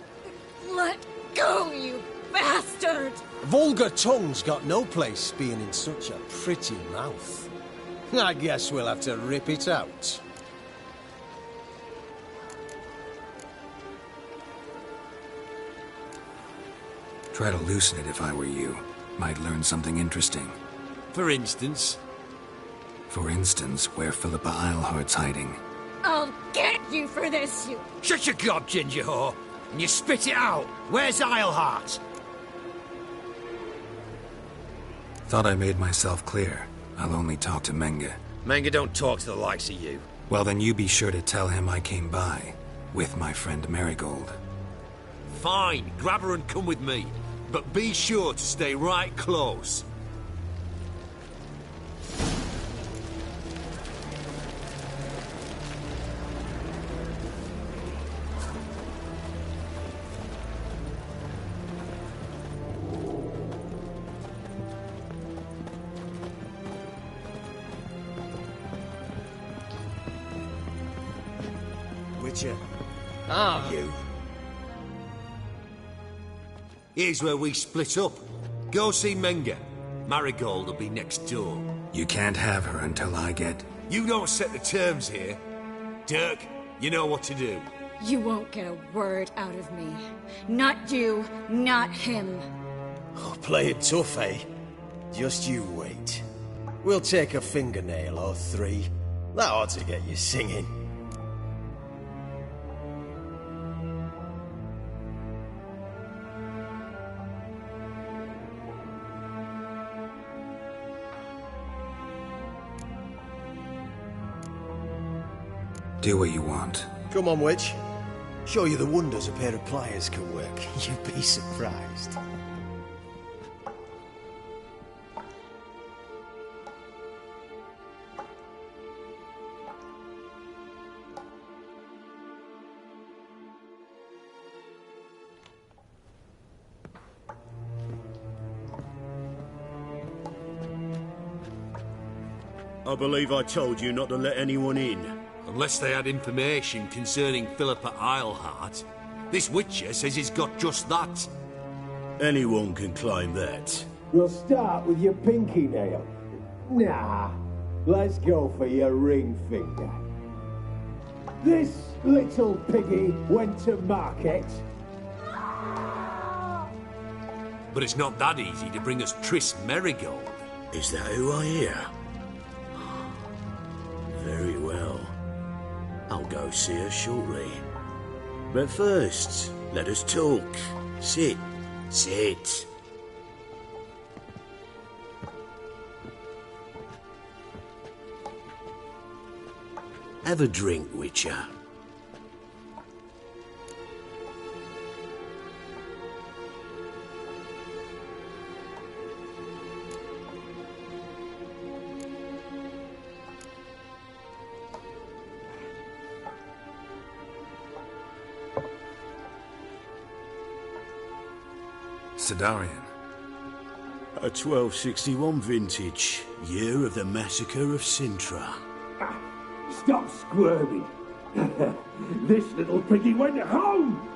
Speaker 8: Let go, you bastard!
Speaker 20: Vulgar tongue's got no place being in such a pretty mouth. I guess we'll have to rip it out.
Speaker 7: Try to loosen it if I were you. Might learn something interesting.
Speaker 18: For instance?
Speaker 7: For instance, where Philippa Eilhart's hiding.
Speaker 8: I'll get you for this, you...
Speaker 10: Shut your gob, ginger whore, and you spit it out. Where's Eilhart?
Speaker 7: Thought I made myself clear. I'll only talk to Menga.
Speaker 10: Menga don't talk to the likes of you.
Speaker 7: Well, then you be sure to tell him I came by, with my friend Marigold.
Speaker 18: Fine, grab her and come with me. But be sure to stay right close.
Speaker 3: Witcher.
Speaker 10: Ah.
Speaker 3: You.
Speaker 18: Here's where we split up. Go see Menga. Marigold will be next door.
Speaker 7: You can't have her until I get...
Speaker 18: You don't set the terms here. Dirk, you know what to do.
Speaker 8: You won't get a word out of me. Not you, not him.
Speaker 20: Oh, play it tough, eh? Just you wait. We'll take a fingernail or three. That ought to get you singing.
Speaker 7: Do what you want.
Speaker 20: Come on, witch. Show you the wonders a pair of pliers can work. You'd be surprised.
Speaker 3: I believe I told you not to let anyone in.
Speaker 18: Unless they had information concerning Philippa Eilhart. This Witcher says he's got just that.
Speaker 3: Anyone can claim that.
Speaker 13: We'll start with your pinky nail. Nah, let's go for your ring finger. This little piggy went to market.
Speaker 18: But it's not that easy to bring us Triss Merigold.
Speaker 3: Is that who I hear? Very well. I'll go see her shortly. But first, let us talk. Sit. Sit. Have a drink, Witcher.
Speaker 7: Sidarian.
Speaker 3: A 1261 vintage, year of the massacre of Sintra.
Speaker 13: Stop squirming. This little piggy went home.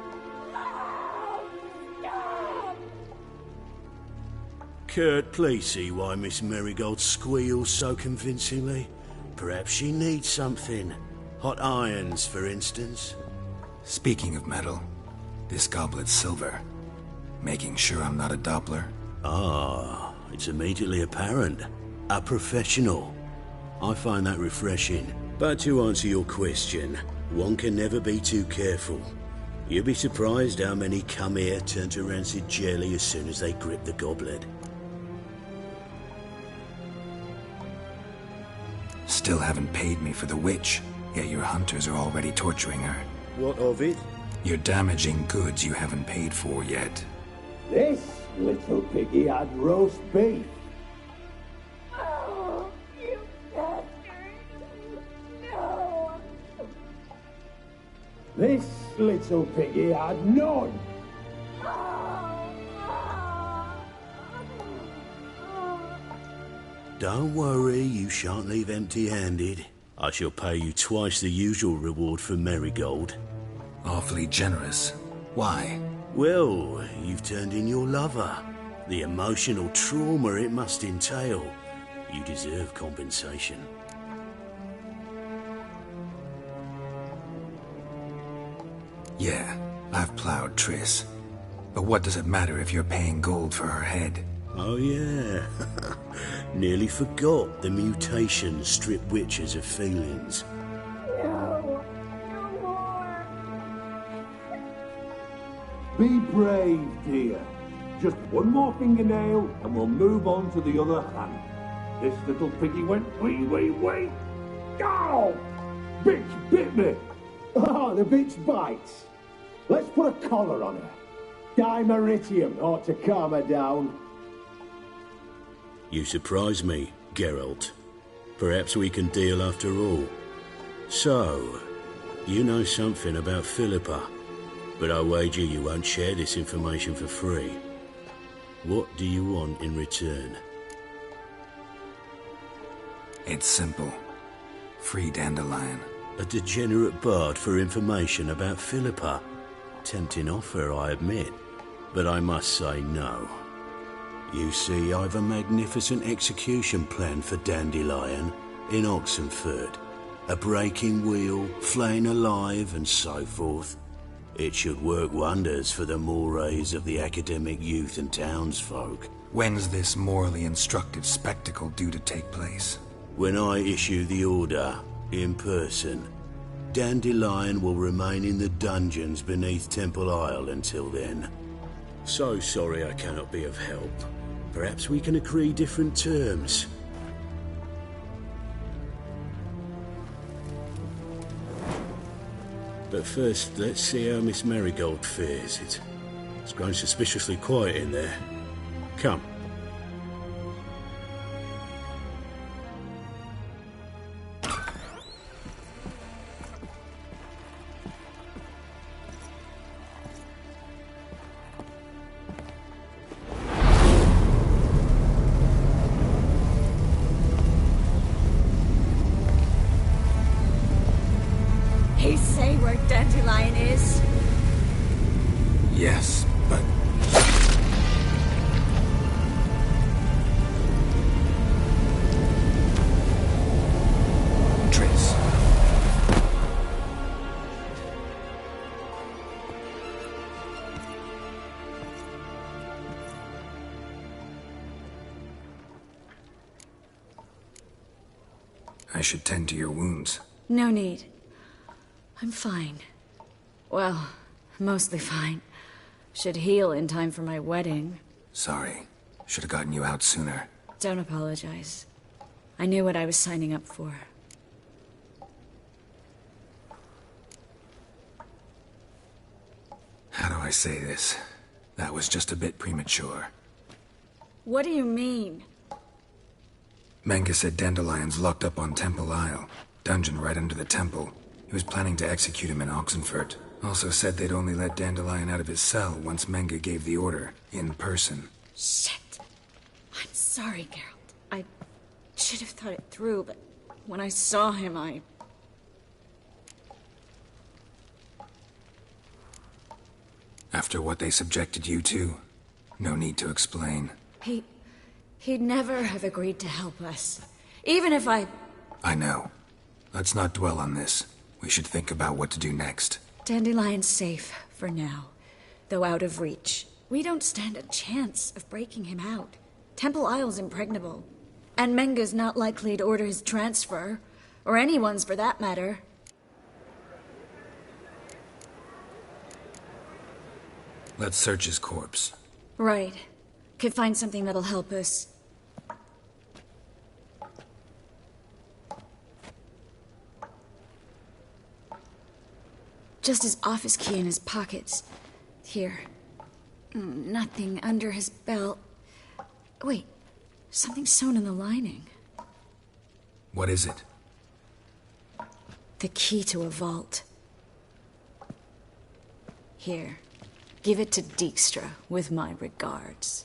Speaker 3: Kurt, please see why Miss Merigold squeals so convincingly. Perhaps she needs something. Hot irons, for instance.
Speaker 7: Speaking of metal, this goblet's silver. Making sure I'm not a Doppler?
Speaker 3: Ah, it's immediately apparent. A professional. I find that refreshing. But to answer your question, One can never be too careful. You'd be surprised how many come here turn to rancid jelly as soon as they grip the goblet.
Speaker 7: Still haven't paid me for the witch, yet your hunters are already torturing her.
Speaker 3: What of it?
Speaker 7: You're damaging goods you haven't paid for yet.
Speaker 13: This little piggy had roast beef.
Speaker 9: Oh, you bastard! No!
Speaker 13: This little piggy had none.
Speaker 3: Don't worry, you shan't leave empty-handed. I shall pay you twice the usual reward for Marigold.
Speaker 7: Awfully generous. Why?
Speaker 3: Well, you've turned in your lover. The emotional trauma it must entail. You deserve compensation.
Speaker 7: Yeah, I've plowed Triss. But what does it matter if you're paying gold for her head?
Speaker 3: Oh yeah. Nearly forgot the mutations strip witches of feelings.
Speaker 9: No! No more!
Speaker 13: Be brave, dear. Just one more fingernail and we'll move on to the other hand. This little piggy went wee. Ow! Bitch bit me! Oh, the bitch bites. Let's put a collar on her. Dimeritium ought to calm her down.
Speaker 3: You surprise me, Geralt. Perhaps we can deal after all. So, you know something about Philippa, but I wager you won't share this information for free. What do you want in return?
Speaker 7: It's simple. Free Dandelion.
Speaker 3: A degenerate bard for information about Philippa. Tempting offer, I admit, but I must say no. You see, I've a magnificent execution plan for Dandelion in Oxenford. A breaking wheel, flaying alive, and so forth. It should work wonders for the mores of the academic youth and townsfolk.
Speaker 7: When's this morally instructive spectacle due to take place?
Speaker 3: When I issue the order, in person. Dandelion will remain in the dungeons beneath Temple Isle until then. So sorry I cannot be of help. Perhaps we can agree different terms. But first, let's see how Miss Marigold fares. It's grown suspiciously quiet in there. Come.
Speaker 8: He say where Dandelion is?
Speaker 7: Yes, but... Triss. I should tend to your wounds.
Speaker 8: No need. I'm fine. Well, mostly fine. Should heal in time for my wedding.
Speaker 7: Sorry. Should have gotten you out sooner.
Speaker 8: Don't apologize. I knew what I was signing up for.
Speaker 7: How do I say this? That was just a bit premature.
Speaker 8: What do you mean?
Speaker 7: Menge said Dandelion's locked up on Temple Isle. Dungeon right under the temple. He was planning to execute him in Oxenfurt. Also said they'd only let Dandelion out of his cell once Menge gave the order, in person.
Speaker 8: Shit. I'm sorry, Geralt. I should have thought it through, but when I saw him, I...
Speaker 7: After what they subjected you to, no need to explain.
Speaker 8: He'd never have agreed to help us. Even if I
Speaker 7: know. Let's not dwell on this. We should think about what to do next.
Speaker 8: Dandelion's safe, for now. Though out of reach. We don't stand a chance of breaking him out. Temple Isle's impregnable. And Menge's not likely to order his transfer. Or anyone's for that matter.
Speaker 7: Let's search his corpse.
Speaker 8: Right. Could find something that'll help us. Just his office key in his pockets. Here. Nothing under his belt. Wait. Something sewn in the lining.
Speaker 7: What is it?
Speaker 8: The key to a vault. Here. Give it to Dijkstra with my regards.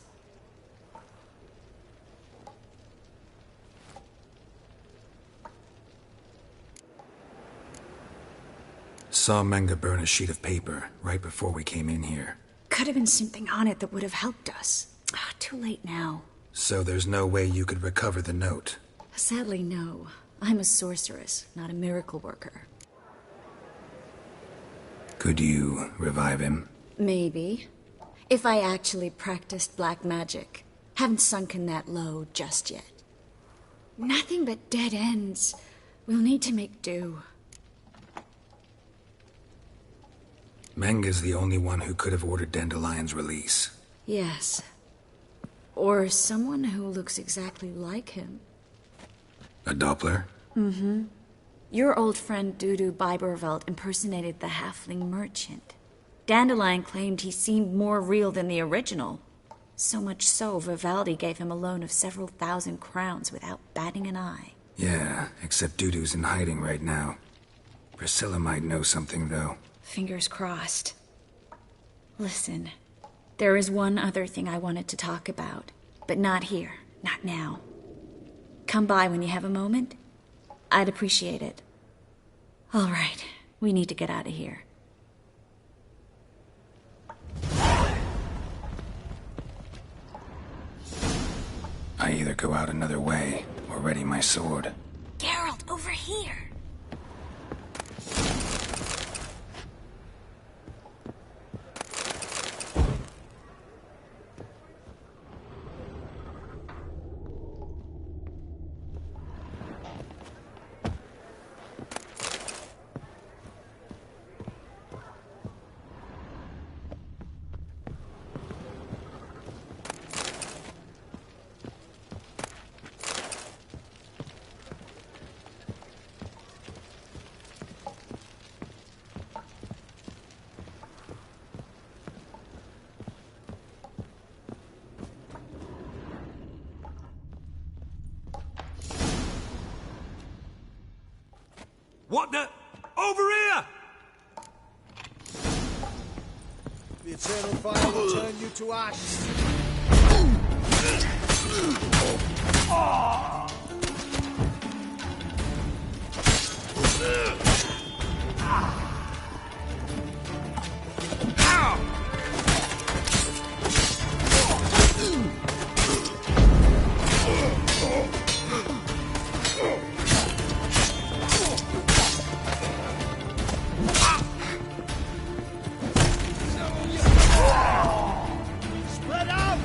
Speaker 7: Saw Menge burn a sheet of paper right before we came in here.
Speaker 8: Could have been something on it that would have helped us. Too late now.
Speaker 7: So there's no way you could recover the note?
Speaker 8: Sadly, no. I'm a sorceress, not a miracle worker.
Speaker 7: Could you revive him?
Speaker 8: Maybe. If I actually practiced black magic. Haven't sunken that low just yet. Nothing but dead ends. We'll need to make do.
Speaker 7: Menge's the only one who could have ordered Dandelion's release.
Speaker 8: Yes. Or someone who looks exactly like him.
Speaker 7: A Doppler?
Speaker 8: Mm-hmm. Your old friend Dudu Biberveld impersonated the halfling merchant. Dandelion claimed he seemed more real than the original. So much so, Vivaldi gave him a loan of several thousand crowns without batting an eye.
Speaker 7: Yeah, except Dudu's in hiding right now. Priscilla might know something, though.
Speaker 8: Fingers crossed. Listen, there is one other thing I wanted to talk about, but not here, not now. Come by when you have a moment. I'd appreciate it. All right, we need to get out of here.
Speaker 7: I either go out another way or ready my sword.
Speaker 8: Geralt, over here!
Speaker 18: What the? Over here!
Speaker 20: The eternal fire will turn you to ash.
Speaker 10: Spread out!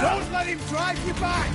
Speaker 10: Don't let him drive you back!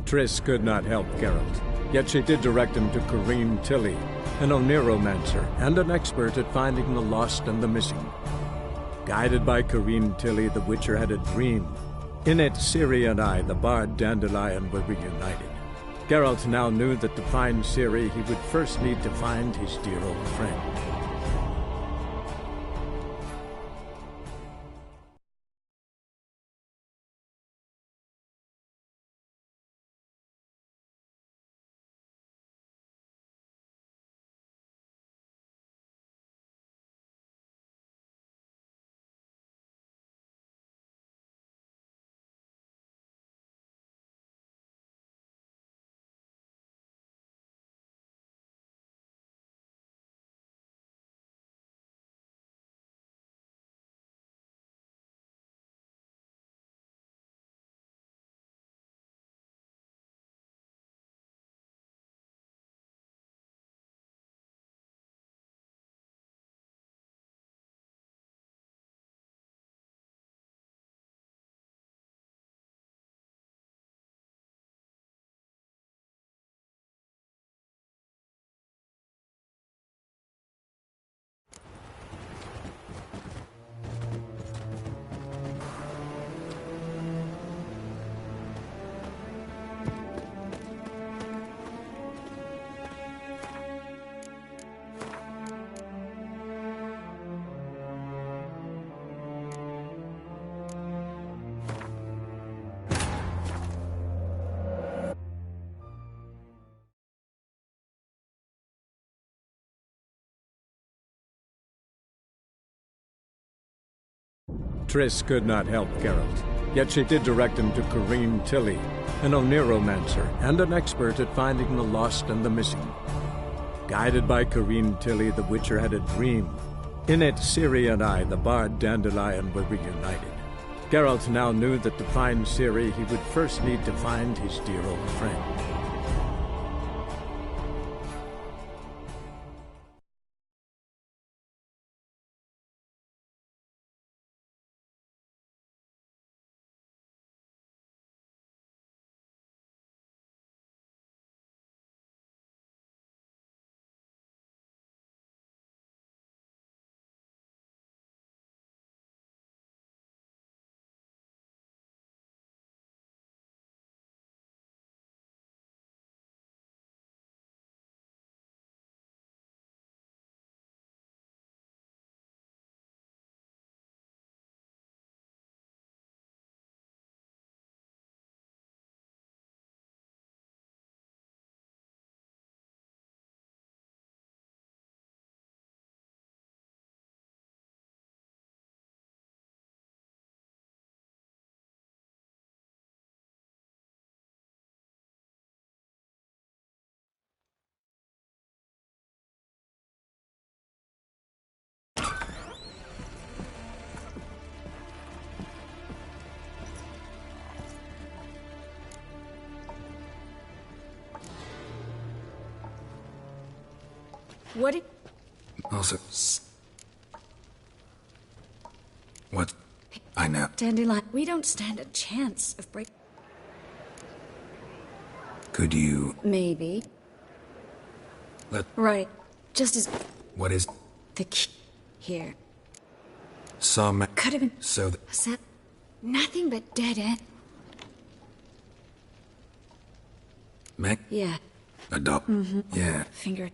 Speaker 1: Triss could not help Geralt, yet she did direct him to Corinne Tilly, an Oniromancer and an expert at finding the lost and the missing. Guided by Corinne Tilly, the Witcher had a dream. In it, Ciri and I, the bard Dandelion, were reunited. Geralt now knew that to find Ciri, he would first need to find his dear old friend. Triss could not help Geralt, yet she did direct him to Corinne Tilly, an Oniromancer and an expert at finding the lost and the missing. Guided by Corinne Tilly, the Witcher had a dream. In it, Ciri and I, the bard Dandelion, were reunited. Geralt now knew that to find Ciri, he would first need to find his dear old friend.
Speaker 8: What did...
Speaker 7: Also... What? I know.
Speaker 8: Dandelion, we don't stand a chance of break...
Speaker 7: Could you...
Speaker 8: Maybe.
Speaker 7: Right.
Speaker 8: Just as...
Speaker 7: What is...
Speaker 8: The key... Here.
Speaker 7: Some...
Speaker 8: Could have been...
Speaker 7: So that...
Speaker 8: Set... Nothing but dead end.
Speaker 7: Meg?
Speaker 8: Yeah.
Speaker 7: Adopt?
Speaker 8: Mm-hmm.
Speaker 7: Yeah.
Speaker 8: Finger...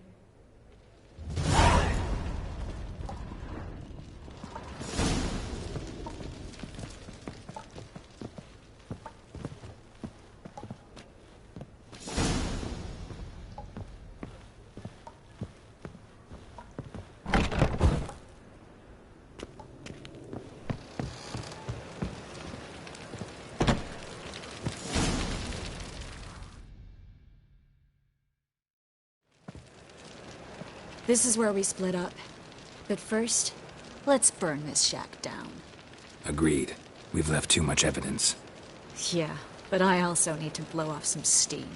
Speaker 8: This is where we split up. But first, let's burn this shack down.
Speaker 7: Agreed. We've left too much evidence.
Speaker 8: Yeah, but I also need to blow off some steam.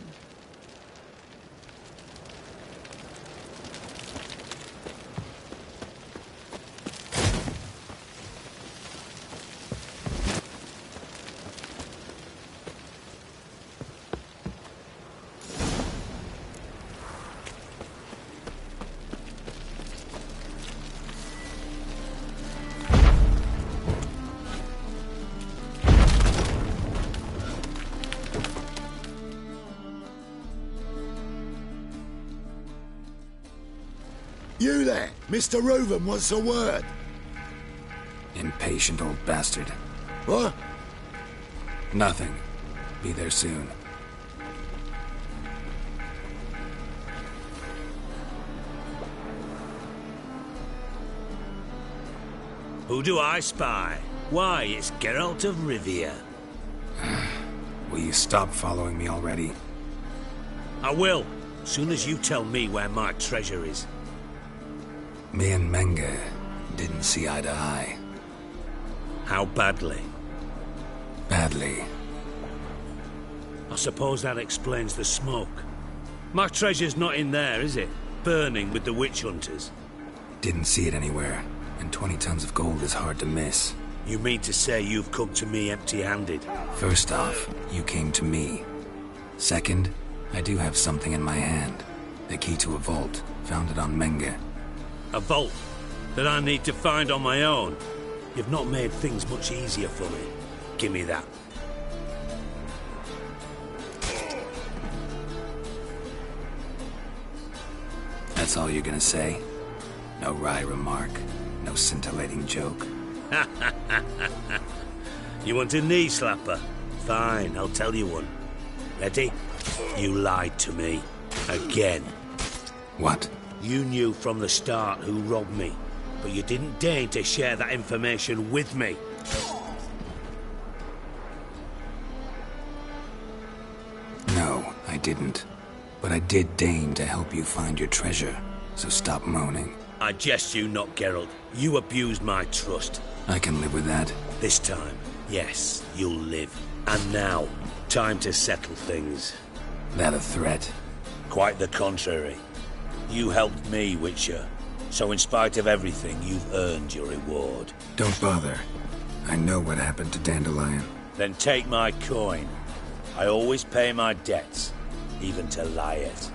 Speaker 21: there? Mr. Reuven wants a word.
Speaker 7: Impatient old bastard.
Speaker 21: What?
Speaker 7: Nothing. Be there soon.
Speaker 15: Who do I spy? Why, it's Geralt of Rivia.
Speaker 7: Will you stop following me already?
Speaker 15: I will, soon as you tell me where my treasure is.
Speaker 7: Me and Menge didn't see eye to eye.
Speaker 15: How badly?
Speaker 7: Badly.
Speaker 15: I suppose that explains the smoke. My treasure's not in there, is it? Burning with the witch hunters.
Speaker 7: Didn't see it anywhere, and 20 tons of gold is hard to miss.
Speaker 15: You mean to say you've come to me empty-handed?
Speaker 7: First off, you came to me. Second, I do have something in my hand. The key to a vault, found it on Menge.
Speaker 15: A vault that I need to find on my own? You've not made things much easier for me. Give me that.
Speaker 7: That's all you're gonna say? No wry remark, no scintillating joke.
Speaker 15: You want a knee slapper? Fine, I'll tell you one. Ready? You lied to me. Again.
Speaker 7: What?
Speaker 15: You knew from the start who robbed me, but you didn't deign to share that information with me.
Speaker 7: No, I didn't. But I did deign to help you find your treasure, so stop moaning.
Speaker 15: I jest you not, Geralt. You abused my trust.
Speaker 7: I can live with that.
Speaker 15: This time, yes, you'll live. And now, time to settle things.
Speaker 7: That a threat?
Speaker 15: Quite the contrary. You helped me, Witcher. So in spite of everything, you've earned your reward.
Speaker 7: Don't bother. I know what happened to Dandelion.
Speaker 15: Then take my coin. I always pay my debts, even to Lyet.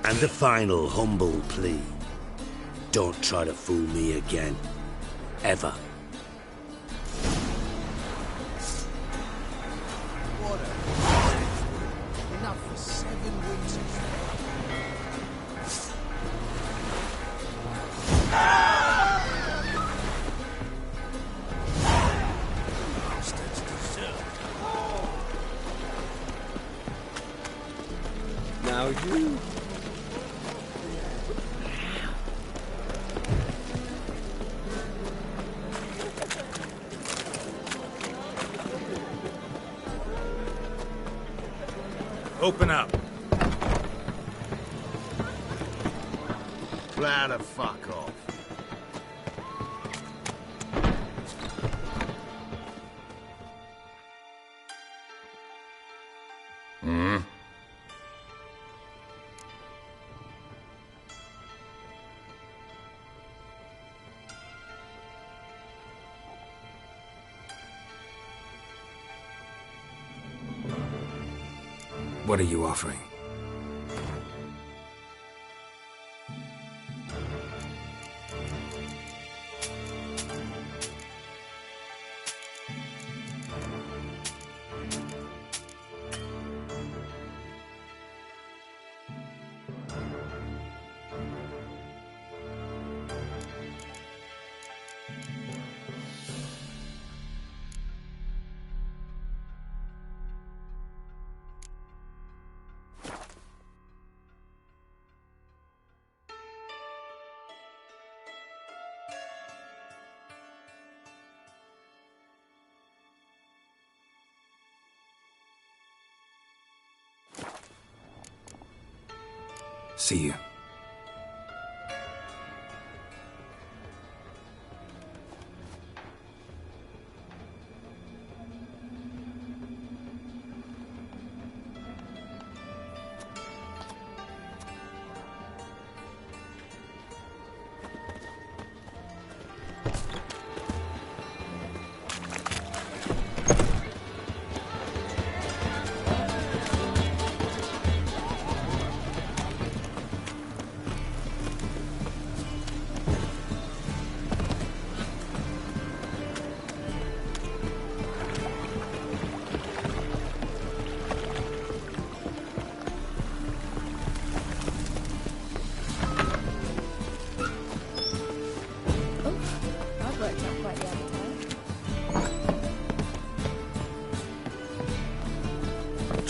Speaker 15: And the final humble plea. Don't try to fool me again. Ever.
Speaker 10: Enough for 7 winters.
Speaker 15: Bastards deserve.
Speaker 10: Now you... Open up. Plow the fuck off.
Speaker 7: What are you offering? See you.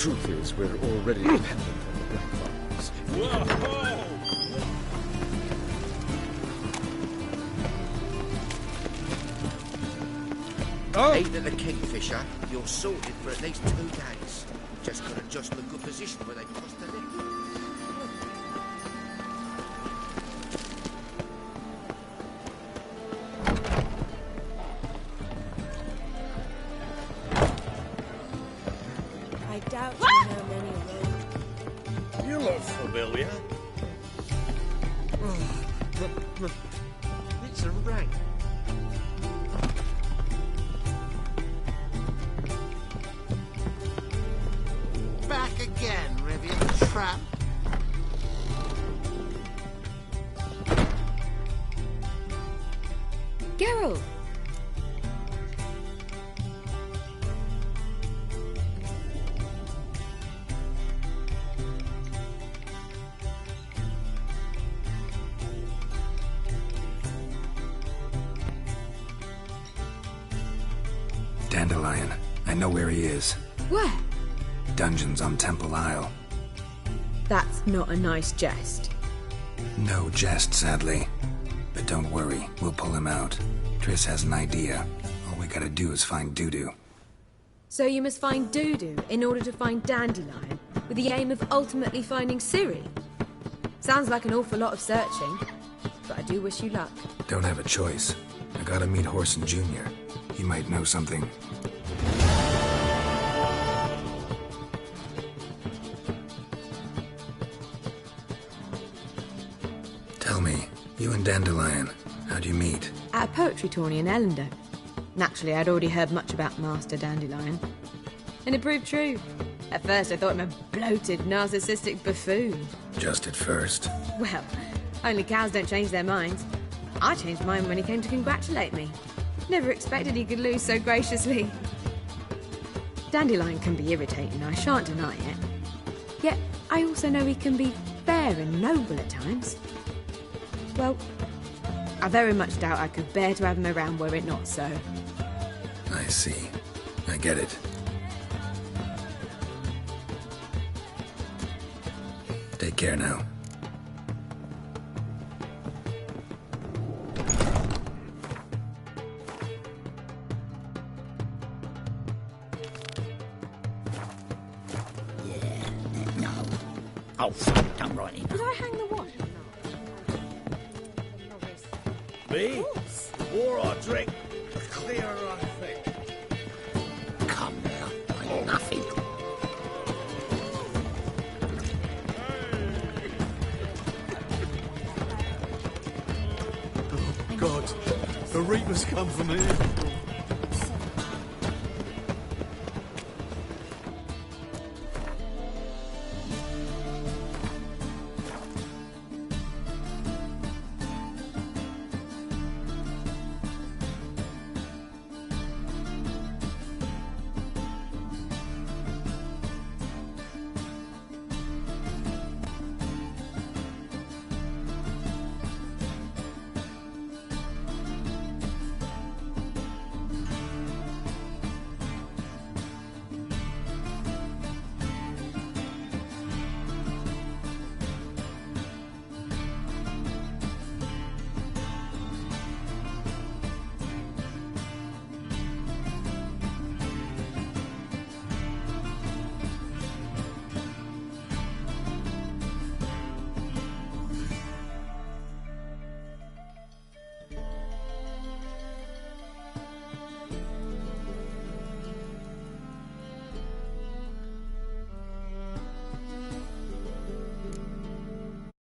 Speaker 11: truth is, we're already dependent on the Black Farms.
Speaker 14: Whoa!
Speaker 4: Oh. Ain't at the Kingfisher, you're sorted for at least 2 days. Just gotta adjust the good position where they cross the lip.
Speaker 2: I doubt you know many roads.
Speaker 14: You look familiar.
Speaker 4: It's a rank.
Speaker 10: Back again, Rivian Tramp.
Speaker 12: Geralt!
Speaker 7: Dandelion. I know where he is.
Speaker 12: Where?
Speaker 7: Dungeons on Temple Isle.
Speaker 12: That's not a nice jest.
Speaker 7: No jest, sadly. But don't worry, we'll pull him out. Triss has an idea. All we gotta do is find Dudu.
Speaker 12: So you must find Dudu in order to find Dandelion, with the aim of ultimately finding Ciri? Sounds like an awful lot of searching, but I do wish you luck.
Speaker 7: Don't have a choice. I gotta meet Horson Jr. He might know something. Tell me, you and Dandelion, how'd you meet?
Speaker 12: At a poetry tourney in Ellendale. Naturally, I'd already heard much about Master Dandelion. And it proved true. At first, I thought him a bloated, narcissistic buffoon.
Speaker 7: Just at first.
Speaker 12: Well, only cows don't change their minds. I changed mine when he came to congratulate me. Never expected he could lose so graciously. Dandelion can be irritating, I shan't deny it. Yet, I also know he can be fair and noble at times. Well, I very much doubt I could bear to have him around were it not so.
Speaker 7: I see. I get it. Take care now.
Speaker 10: Oh, fuck, don't write it.
Speaker 2: Did I hang the watch?
Speaker 14: Me? Or I drink a clear run thing.
Speaker 10: Come now, I'm nothing.
Speaker 22: God, the Reapers come from here.